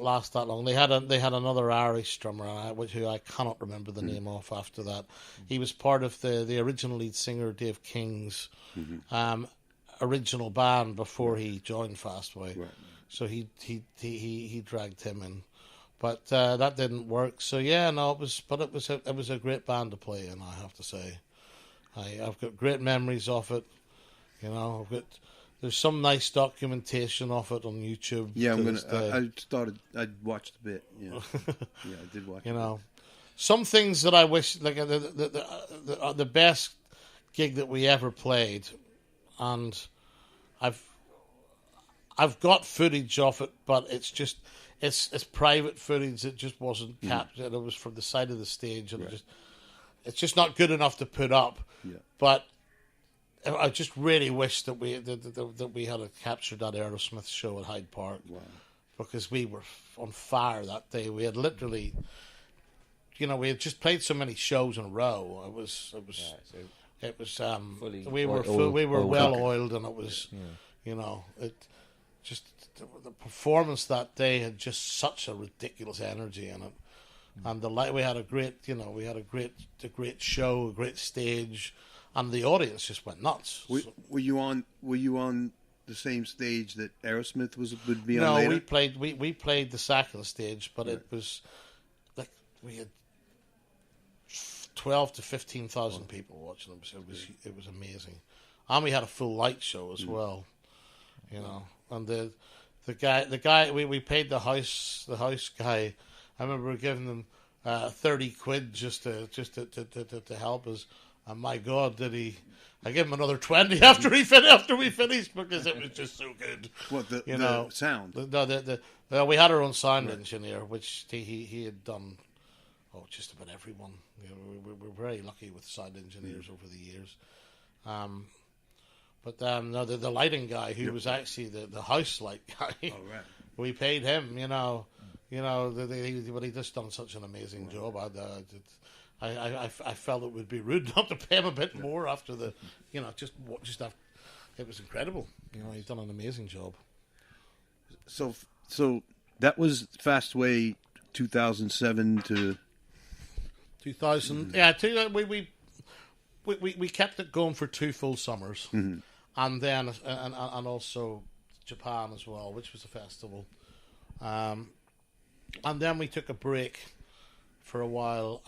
last that long. They had another Irish drummer, who I cannot remember the name of after that. He was part of the original lead singer Dave King's original band before he joined Fastway. Right. So he dragged him in, but that didn't work. So yeah, no, it was a great band to play in. I have to say, I've got great memories of it. You know, there's some nice documentation of it on YouTube. Yeah, I watched a bit. Yeah, yeah, I did watch. You know, some things that I wish, like the best gig that we ever played, and I've got footage of it, but it's private footage. It just wasn't captured. It was from the side of the stage, and it's just not good enough to put up. Yeah. But I just really wish that we had captured that Aerosmith show at Hyde Park. Wow. Because we were on fire that day. We had literally, you know, we had just played so many shows in a row. We were well oiled, and it was, you know, it just the performance that day had just such a ridiculous energy in it, and we had a great show, a great stage. And the audience just went nuts. Were you on the same stage that Aerosmith would be on later? No, we played the second stage, but it was like we had 12 to 15,000 people watching them. So it was amazing. And we had a full light show as well, you know. And the guy we paid the house guy. I remember giving them 30 quid just to help us. And my God, did he! I gave him another 20 after we finished because it was just so good. What the sound? We had our own sound engineer, which he had done. Oh, just about everyone. You know, we're very lucky with sound engineers over the years. But the lighting guy, who was actually the house light guy, we paid him. But he just done such an amazing job. I felt it would be rude not to pay him a bit more after just after. It was incredible. You know, he's done an amazing job. So that was Fastway 2007 to 2000. Yeah, we kept it going for 2 full summers, and then and also Japan as well, which was a festival. And then we took a break for a while.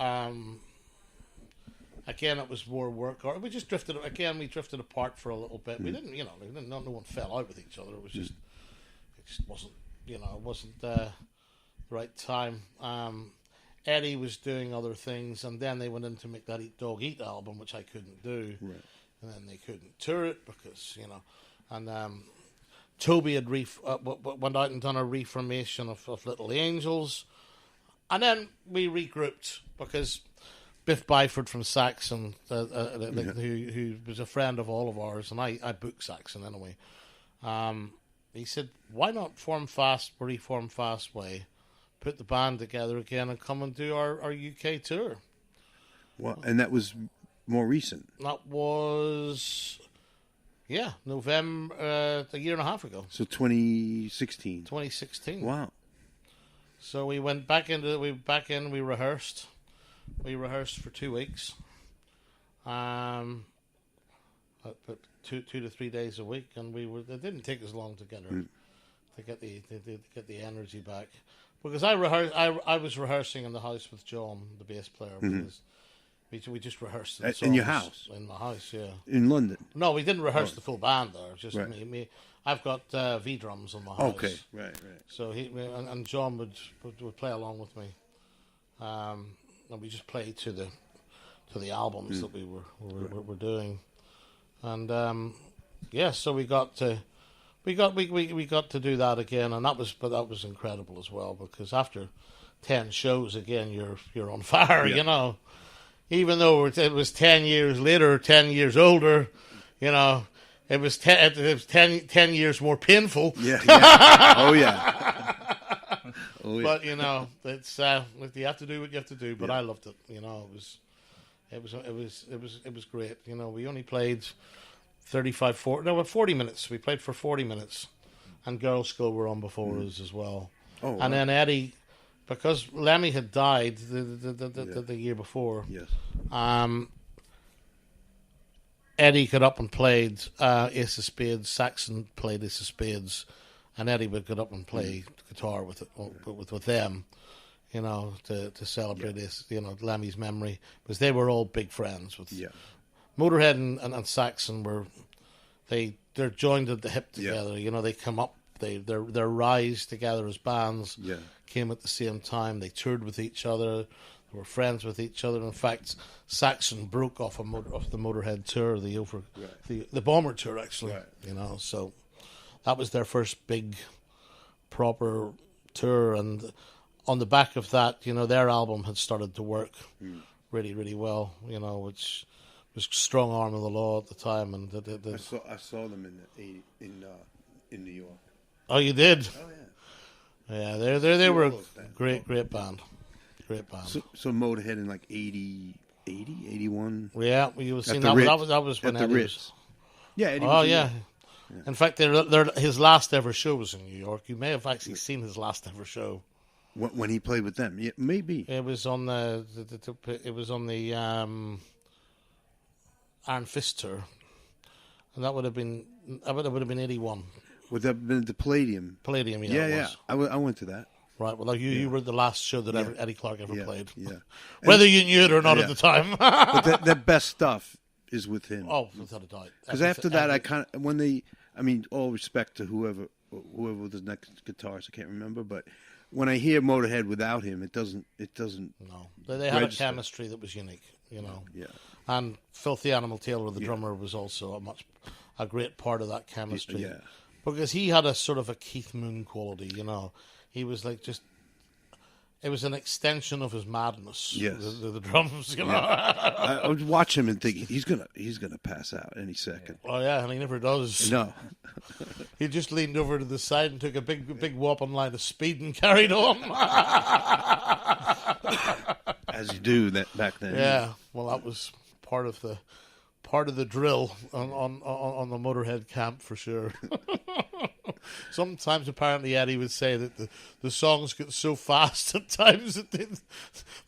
Again, it was more work. Or we just drifted. Again, we drifted apart for a little bit. We didn't, no one fell out with each other. It was just, it just wasn't, it wasn't the right time. Eddie was doing other things, and then they went in to make that Eat Dog Eat album, which I couldn't do, and then they couldn't tour it because and Toby had went out and done a reformation of Little Angels, and then we regrouped because Biff Byford from Saxon, who was a friend of all of ours, and I booked Saxon anyway. He said, "Why not reform Fastway, put the band together again, and come and do our UK tour?" Well, and that was more recent. That was, November, a year and a half ago. So 2016. 2016. Wow. So we went back we rehearsed. We rehearsed for 2 weeks. But 2 to 3 days a week, and it didn't take us long to get the energy back. Because I was rehearsing in the house with John, the bass player, because we just rehearsed in your house? In my house, yeah. In London? No, we didn't rehearse the full band there. Just me. I've got V drums in my house. Okay, right. So and John would play along with me, and we just played to the albums that we were doing, and so we got to do that again, and that was incredible as well, because after 10 shows again, you're on fire, even though it was 10 years later, 10 years older, it was 10 years more painful. Yeah. Oh yeah. But it's you have to do what you have to do. But I loved it. It was great. We only played 40 minutes. We played for 40 minutes, and Girls School were on before us as well. Oh, and then Eddie, because Lemmy had died the year before. Yes. Eddie got up and played Ace of Spades. Saxon played Ace of Spades, and Eddie would get up and play guitar with them, to celebrate this, Lemmy's memory, because they were all big friends with Motorhead and Saxon they're joined at the hip together. They come up, their rise together as bands came at the same time. They toured with each other. They were friends with each other. In fact, Saxon broke off the Motorhead tour, the Bomber tour, actually. Right. So that was their first big, proper tour, and on the back of that, their album had started to work really, really well. Which was Strong Arm of the Law at the time, and I saw them in New York. Oh, you did? Oh yeah. Yeah, they were a great band. Great band. So Motorhead in like 80, 81? Yeah, you were seeing that was when Eddie was... Yeah, Eddie was yeah. In fact, his last ever show was in New York. You may have actually seen his last ever show. When he played with them? Yeah, maybe. It was on the Iron Fist tour. And that would have been 81. Would that have been the Palladium? Palladium, Yeah. I went to that. Right, well, you were the last show that Eddie Clark ever played. Yeah. Whether you knew it or not at the time. But their best stuff is with him. Oh, without a doubt. Because after that, all respect to whoever was the next guitarist, I can't remember, but when I hear Motorhead without him, it doesn't. No, they had register. a chemistry that was unique, Yeah. And Filthy Animal Taylor, the drummer, was also a great part of that chemistry. Yeah. Because he had a sort of a Keith Moon quality, He was like it was an extension of his madness. Yes. The drums, I would watch him and think he's gonna pass out any second. Oh yeah, and he never does. No. He just leaned over to the side and took a big whopping line of speed and carried on. As you do that back then. Yeah, well, that was part of the drill on the Motorhead camp for sure. Sometimes apparently Eddie would say that the songs get so fast at times that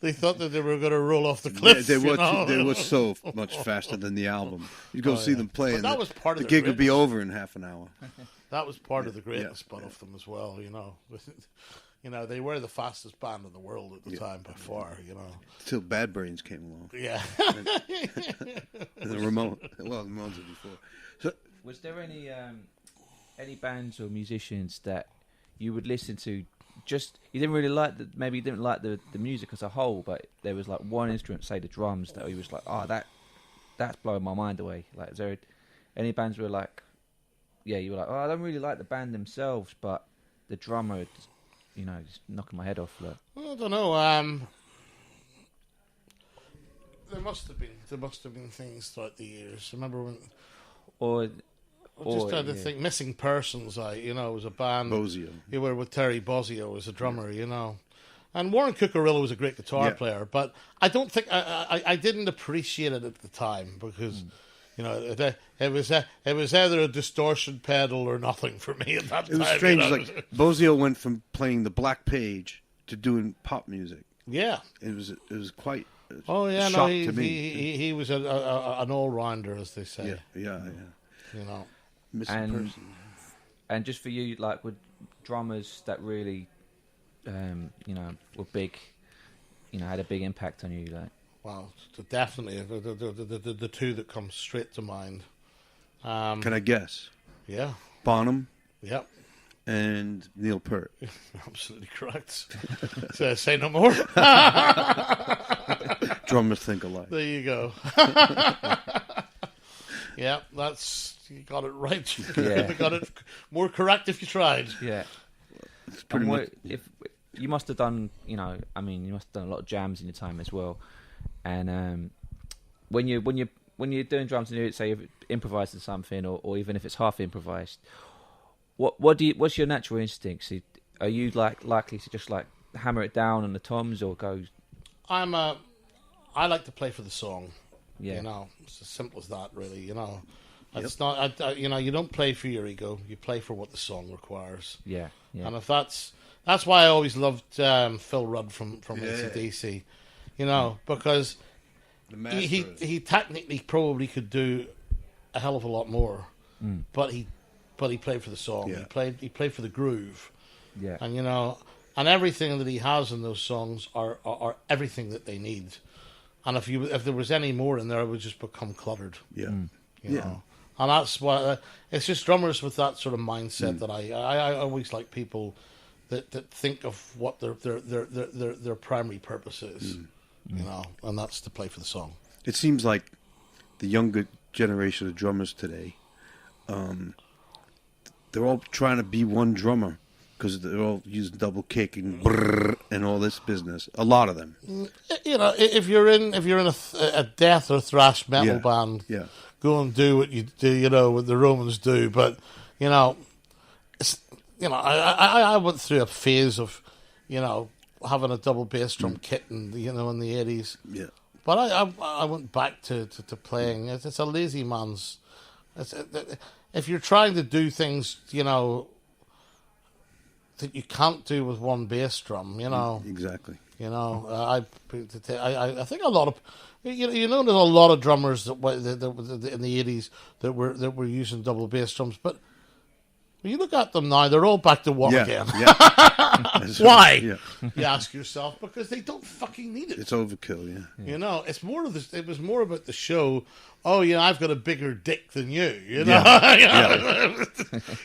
they thought that they were going to roll off the cliff. They were so much faster than the album. You'd go see them play, and that was part of the the gig would be greatness. over in half an hour. That was part of the greatness of them as well, They were the fastest band in the world at the time by far, Till Bad Brains came along. Yeah. And the Ramones were before. So, Was there any bands or musicians that you would listen to? Just you didn't really like maybe you didn't like the music as a whole, but there was like one instrument, say the drums, that he was like, oh, that's blowing my mind away. Like, is there any bands where like, yeah, you were like, oh, I don't really like the band themselves, but the drummer, just knocking my head off. Like. I don't know. There must have been things throughout the years. I remember when. I just tried to think. Missing Persons, was a band. Bozio. You were with Terry Bozzio as a drummer, And Warren Cucurullo was a great guitar player, but I don't think I didn't appreciate it at the time because, it was either a distortion pedal or nothing for me at that time. It was strange. Like Bozzio went from playing the Black Page to doing pop music. Yeah, it was quite. Oh yeah, shock no, to me. he was an all rounder, as they say. Yeah. Missing Persons. And just for you, like with drummers that really, were big, had a big impact on you, like. Well, definitely the two that come straight to mind. Can I guess? Yeah. Bonham. Yep. And Neil Peart. Absolutely correct. So say no more. Drummers think alike. There you go. Yeah, you got it right. Yeah. You got it more correct if you tried. Yeah. It's pretty much. If you must have done, you must have done a lot of jams in your time as well. And when you're doing drums and you say you're improvising something, or even if it's half improvised, what's your natural instincts? Are you likely to just like hammer it down on the toms or go? I like to play for the song. Yeah. It's as simple as that, really. It's not. You don't play for your ego. You play for what the song requires. Yeah. And if that's why I always loved Phil Rudd from AC/DC. Because he technically probably could do a hell of a lot more, but he played for the song. Yeah. He played for the groove. Yeah. And and everything that he has in those songs are everything that they need. And if there was any more in there, it would just become cluttered. Yeah. And that's why it's just drummers with that sort of mindset that I always like people that think of what their primary purpose is. And that's to play for the song. It seems like the younger generation of drummers today, they're all trying to be one drummer because they're all using double kick and brrr and all this business. A lot of them. If you're in a death or thrash metal band, go and do what you do. What the Romans do. But it's, I went through a phase of having a double bass drum kit in the 80s. Yeah. But I went back to playing. It's a lazy man's. If you're trying to do things, that you can't do with one bass drum, Exactly. I think a lot of there's a lot of drummers that in the 80s that were using double bass drums, but When you look at them now, they're all back to war again. Yeah. Why? Yeah. You ask yourself, because they don't fucking need it. It's overkill, yeah. You know, it's more of this. It was more about the show. Oh, you know, I've got a bigger dick than you. You know,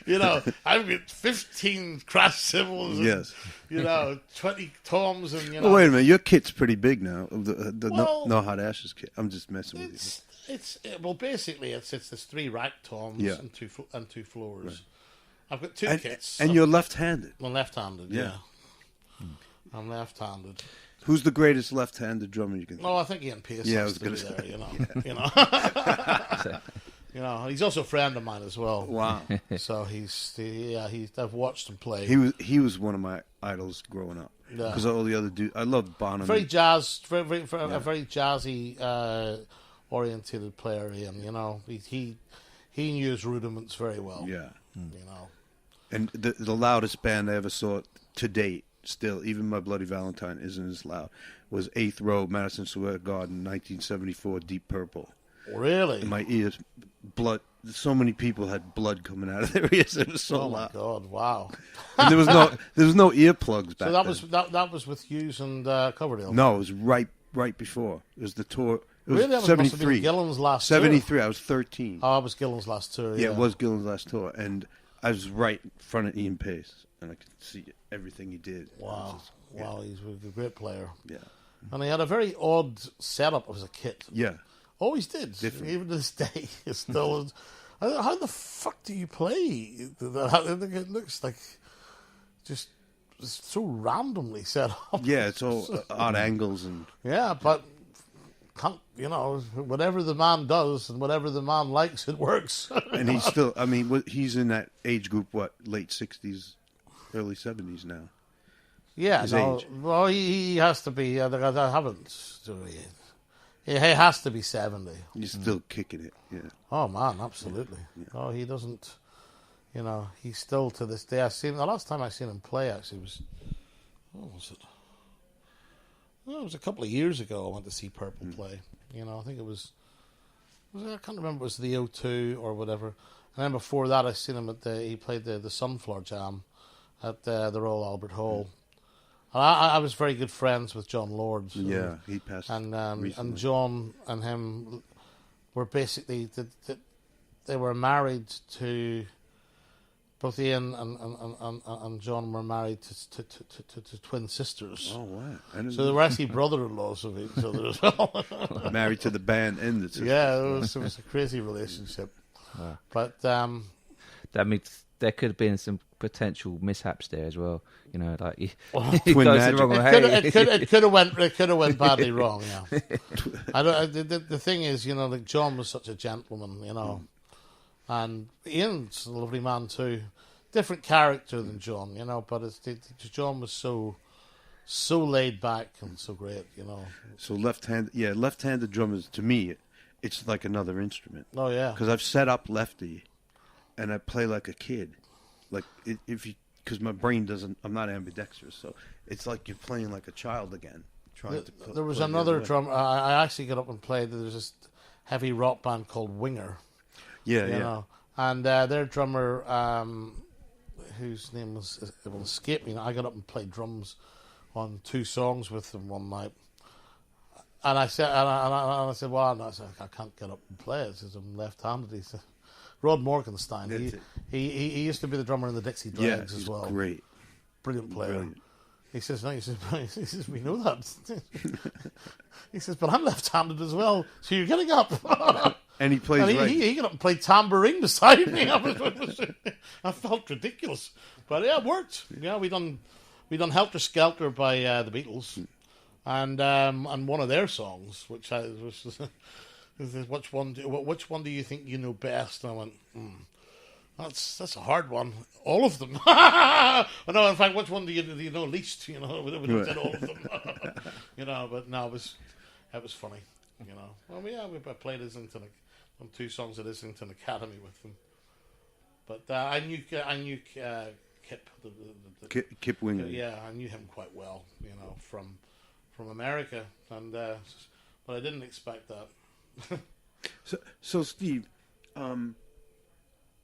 you know, I've got 15 crash cymbals. And, Yes. You know, 20 toms, and you know. Well, wait a minute. Your kit's pretty big now. The Well, no Hot Ashes kit. I'm just messing with Well, basically, it's there's 3 rack toms Yeah. and two floors. Right. I've got 2 kits. And you're left-handed. I'm left-handed. Yeah. I'm left-handed. Who's the greatest left-handed drummer you can? Oh, I think Ian Pace. Yeah, I has was to gonna be say. there. You know, you know. You know, he's also a friend of mine as well. Wow. So I've watched him play. He was one of my idols growing up. Yeah. Because all the other dudes, I loved Bonham. A very jazzy oriented player, Ian. You know, he knew his rudiments very well. Yeah. You know. And the loudest band I ever saw to date, still, even My Bloody Valentine isn't as loud, was 8th Row, Madison Square Garden, 1974, Deep Purple. Really? In my ears, blood. So many people had blood coming out of their ears. It was so Oh loud. my God! Wow. And there was no earplugs back So that then. that was with Hughes and Coverdale. No, it was right before. It was the tour. It was Really, that must have been 73. Gillan's last 73. tour. I was 13. Oh, it was Gillan's last tour. Yeah, it was Gillan's last tour, and I was right in front of Ian Pace, and I could see everything he did. Wow. Wow, he's a great player. Yeah. And he had a very odd setup as a kit. Yeah. Always did. Different. Even to this day, it's still. How the fuck do you play? It looks like just so randomly set up. Yeah, it's all odd angles and Yeah, but you know, whatever the man does and whatever the man likes, it works. and he's still. I mean, he's in that age group. What, late 60s, early 70s now. Yeah, His no, age. well, he has to be. I haven't. He has to be 70. He's still kicking it. Yeah. Oh man, absolutely. Yeah. Oh, he doesn't. You know, he's still to this day. The last time I seen him play actually was. What was it? Well, it was a couple of years ago. I went to see Purple play. You know, I think it was. I can't remember. It was the O2 or whatever. And then before that, I seen him he played the Sunflower Jam at the Royal Albert Hall. And I was very good friends with John Lord. Yeah, he passed. And John and him were basically they were married to. Both Ian and John were married to twin sisters. Oh wow! So they were actually brother-in-laws of each other as well. Married to the band and the sisters. Yeah, it was a crazy relationship. Wow. But That means there could have been some potential mishaps there as well. You know, like it Twin goes magic. the wrong way. it could have went badly wrong. Yeah. The thing is, you know, like John was such a gentleman, you know, and Ian's a lovely man too. Different character than John, you know, but John was so laid back and so great, you know. So left-handed drummers, to me, it's like another instrument. Oh yeah. Because I've set up lefty, and I play like a kid. Like because my brain doesn't. I'm not ambidextrous, so it's like you're playing like a child again. There was another drummer. I actually got up and played. There was this heavy rock band called Winger. Yeah, you know, and their drummer, whose name will escape me. I got up and played drums on 2 songs with them one night, and I said, well, no, I can't get up and play it because I'm left-handed. He said, Rod Morgenstein. He used to be the drummer in the Dixie Dregs as well. Great, brilliant player. Brilliant. He says, no, he says, we know that. He says, but I'm left-handed as well, so you're getting up. And he plays right. He got up and played tambourine beside me. I felt ridiculous, but yeah, it worked. Yeah, we done Helter Skelter by the Beatles, and one of their songs, which was which one do you think you know best? And I went, that's a hard one. All of them. No, in fact, which one do you know least? You know, we said all of them. You know, but no, it was funny. You know, well, yeah, we played Islington on 2 songs at Islington Academy with them. But I knew Kip, Kip Winger. Yeah, I knew him quite well. You know, from America, and but I didn't expect that. So Steve,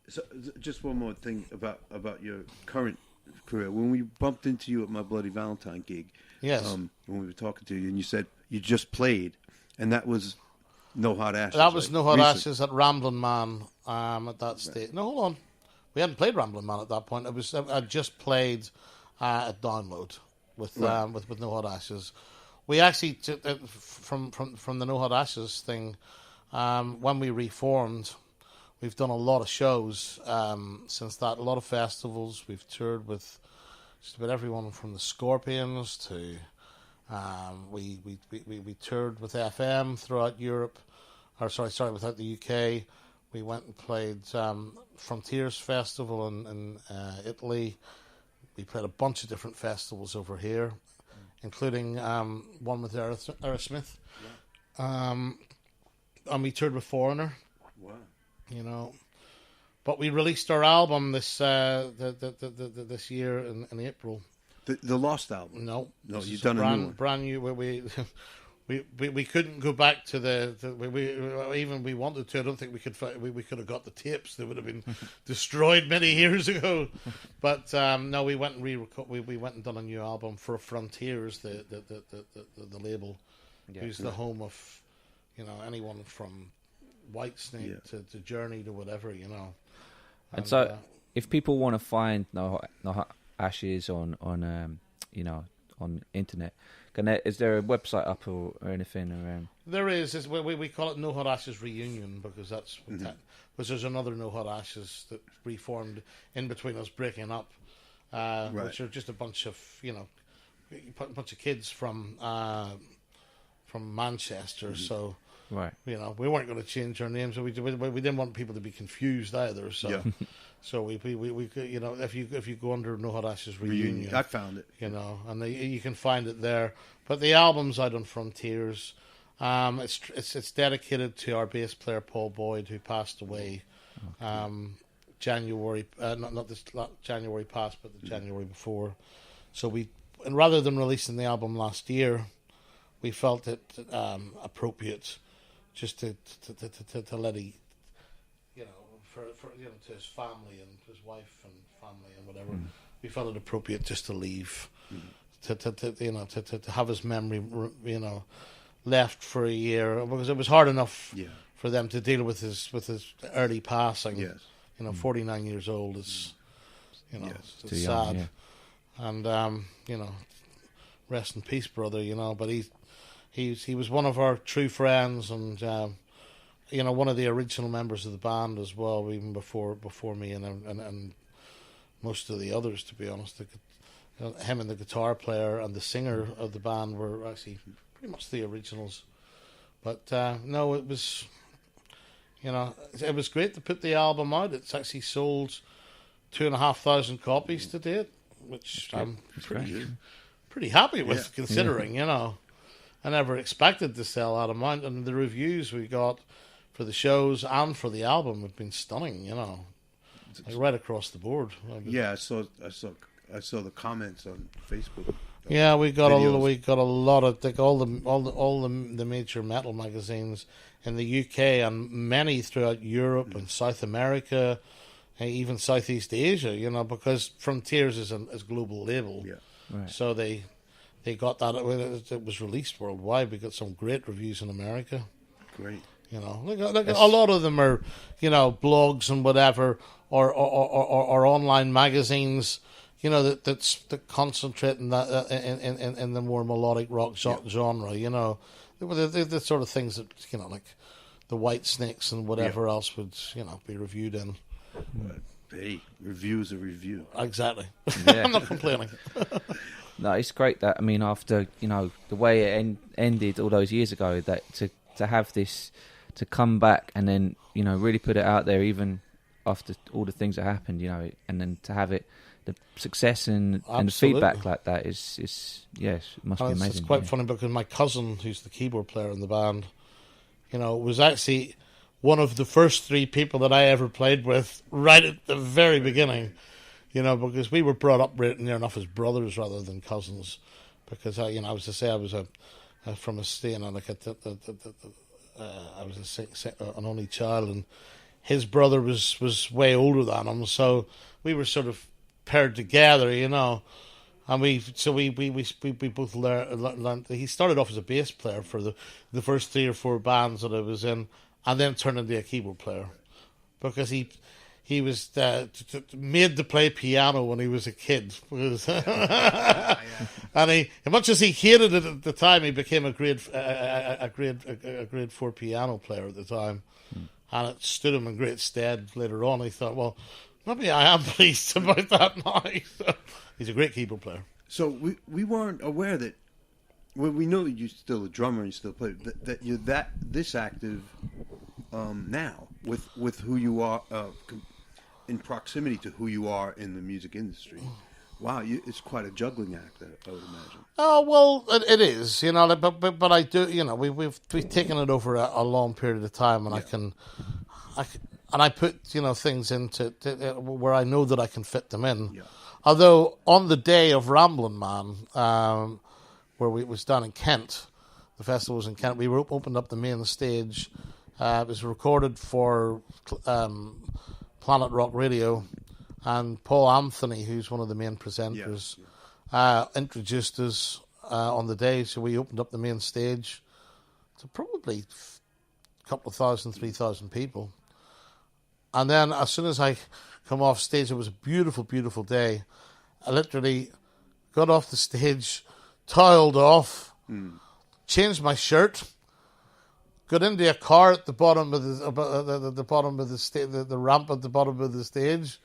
So, just one more thing about your current career. When we bumped into you at my Bloody Valentine gig, Yes. When we were talking to you, and you said you just played, and that was No Hot Ashes. That was right? No Hot Recent. Ashes at Ramblin' Man at that stage. No, hold on. We hadn't played Ramblin' Man at that point. I just played at Download with No Hot Ashes. We actually from the No Hot Ashes thing. When we reformed, we've done a lot of shows since that. A lot of festivals. We've toured with just about everyone from the Scorpions to we toured with FM throughout Europe. Or sorry, without the UK. We went and played Frontiers Festival in Italy. We played a bunch of different festivals over here, including one with Aerosmith. Yeah. And we toured with Foreigner. Wow. You know, but we released our album this this year in April. The Lost album. No, you've done a new one. Brand new. We couldn't go back to we wanted to. I don't think we could. We could have got the tapes. They would have been destroyed many years ago. But no, we went and we went and done a new album for Frontiers, the label, who's the home of, anyone from Whitesnake to Journey to whatever, And so, if people want to find No Hot Ashes on internet, is there a website up or anything around? There is. We call it No Hot Ashes Reunion because that's because there's another No Hot Ashes that reformed in between us breaking up, which are just a bunch of kids from Manchester. So. Right. We weren't going to change our names. We didn't want people to be confused either. So, so we if you go under No Hot Ashes Reunion, I found it. And you can find it there. But the album's out on Frontiers. It's dedicated to our bass player Paul Boyd, who passed away. January, not January past, but the January before. So and rather than releasing the album last year, we felt it appropriate. Just to let to his family and his wife and family and whatever, we felt it appropriate just to leave, to have his memory, left for a year because it was hard enough for them to deal with his early passing. Yes. 49 years old is, it's too sad, young, and rest in peace, brother. But he was one of our true friends, and one of the original members of the band as well, even before me and most of the others, to be honest. Him and the guitar player and the singer of the band were actually pretty much the originals. But no, it was it was great to put the album out. It's actually sold 2,500 copies to date, which I'm pretty happy with, considering I never expected to sell that amount, and the reviews we got for the shows and for the album have been stunning. Right across the board. Yeah, I saw the comments on Facebook. Yeah, we got a lot of all the major metal magazines in the UK and many throughout Europe and South America, and even Southeast Asia. Because Frontiers is a global label. Yeah, right. So they got that. It was released worldwide. We got some great reviews in America. Great. A lot of them are, blogs and whatever, or online magazines, that concentrate in that in the more melodic rock genre. The sort of things that like the Whitesnakes and whatever else would be reviewed in. But, hey, review's a review. Exactly. Yeah. I'm not complaining. No, it's great that after the way it ended all those years ago, that to have this to come back and then really put it out there even after all the things that happened, and then to have it the success and the feedback like that is it must be amazing. It's quite funny because my cousin, who's the keyboard player in the band, was actually one of the first 3 people that I ever played with right at the very beginning. Because we were brought up near enough as brothers rather than cousins. Because I was to say I was from a state, and I was an only child, and his brother was way older than him, so we were sort of paired together, you know. And we both learned. He started off as a bass player for the first 3 or 4 bands that I was in, and then turned into a keyboard player because he was made to play piano when he was a kid. And he, much as he hated it at the time, he became a grade 4 piano player at the time, and it stood him in great stead later on. He thought, well, maybe I am pleased about that now. So, he's a great keyboard player. So we weren't aware that. Well, we know that you're still a drummer and you still play. That you're this active now with who you are in proximity to who you are in the music industry. Wow, it's quite a juggling act, I would imagine. Oh well, it is, you know. But I do, you know. We've taken it over a long period of time, and I put, you know, things into where I know that I can fit them in. Yeah. Although on the day of Ramblin' Man, where it was done in Kent, the festival was in Kent. We opened up the main stage. It was recorded for Planet Rock Radio, and Paul Anthony, who's one of the main presenters, introduced us on the day. So we opened up the main stage to probably a couple of 3,000 people. And then as soon as I come off stage, it was a beautiful, beautiful day. I literally got off the stage, toweled off, changed my shirt, got into a car at the bottom of the bottom of the ramp at the bottom of the stage.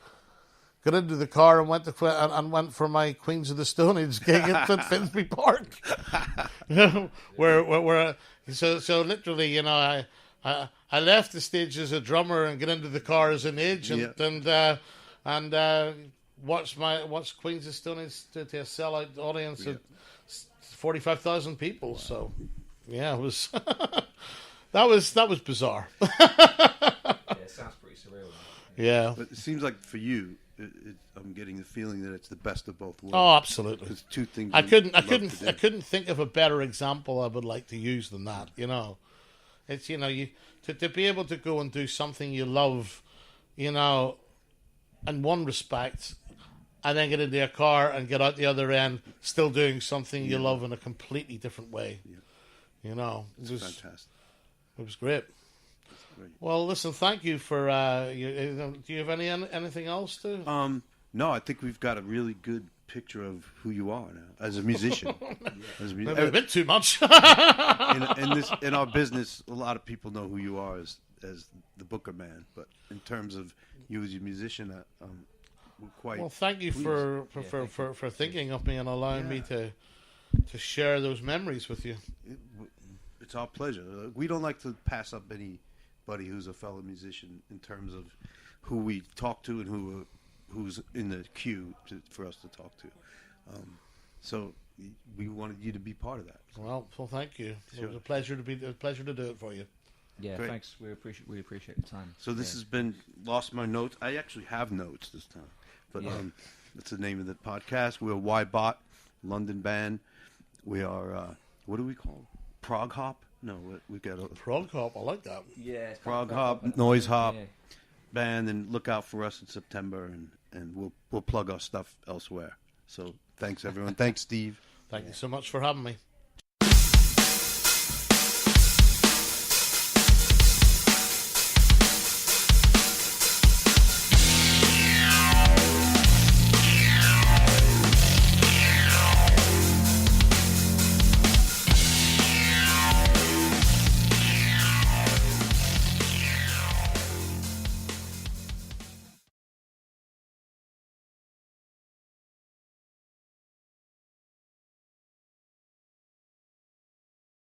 Got into the car and went for my Queens of the Stone Age gig at Finsbury Park. So literally, you know, I left the stage as a drummer and got into the car as an agent, and watched Queens of Stone Age to a sellout audience of 45,000 people. So yeah, it was that was bizarre. It sounds pretty surreal. Yeah, but it seems like for you, I'm getting the feeling that it's the best of both worlds. Oh, absolutely. It's two things. I couldn't think of a better example I would like to use than that. You know, it's, you know, to be able to go and do something you love, you know, in one respect, and then get into a car and get out the other end, still doing something you love in a completely different way. Yeah. You know, it was fantastic. It was great. Well, listen, thank you for. Do you have anything else to? No, I think we've got a really good picture of who you are now as a musician. Maybe a bit too much. in our business, a lot of people know who you are as the Booker Man, but in terms of you as a musician, we're quite. Well, thank you for thinking of me and allowing me to share those memories with you. It's our pleasure. We don't like to pass up anybody who's a fellow musician in terms of who we talk to and who's in the queue for us to talk to. So we wanted you to be part of that. Well, thank you. Sure. It was a pleasure to do it for you. Yeah, great. Thanks. We appreciate the time. So this has been Lost My Notes. I actually have notes this time, but that's the name of the podcast. We're Ybot, London band. We are what do we call it? Prog Hop? No, we got a Prog Hop. I like that. Yeah, Prog Hop, Noise Hop band, and look out for us in September, and we'll plug our stuff elsewhere. So thanks everyone. Thanks Steve. Thank you so much for having me.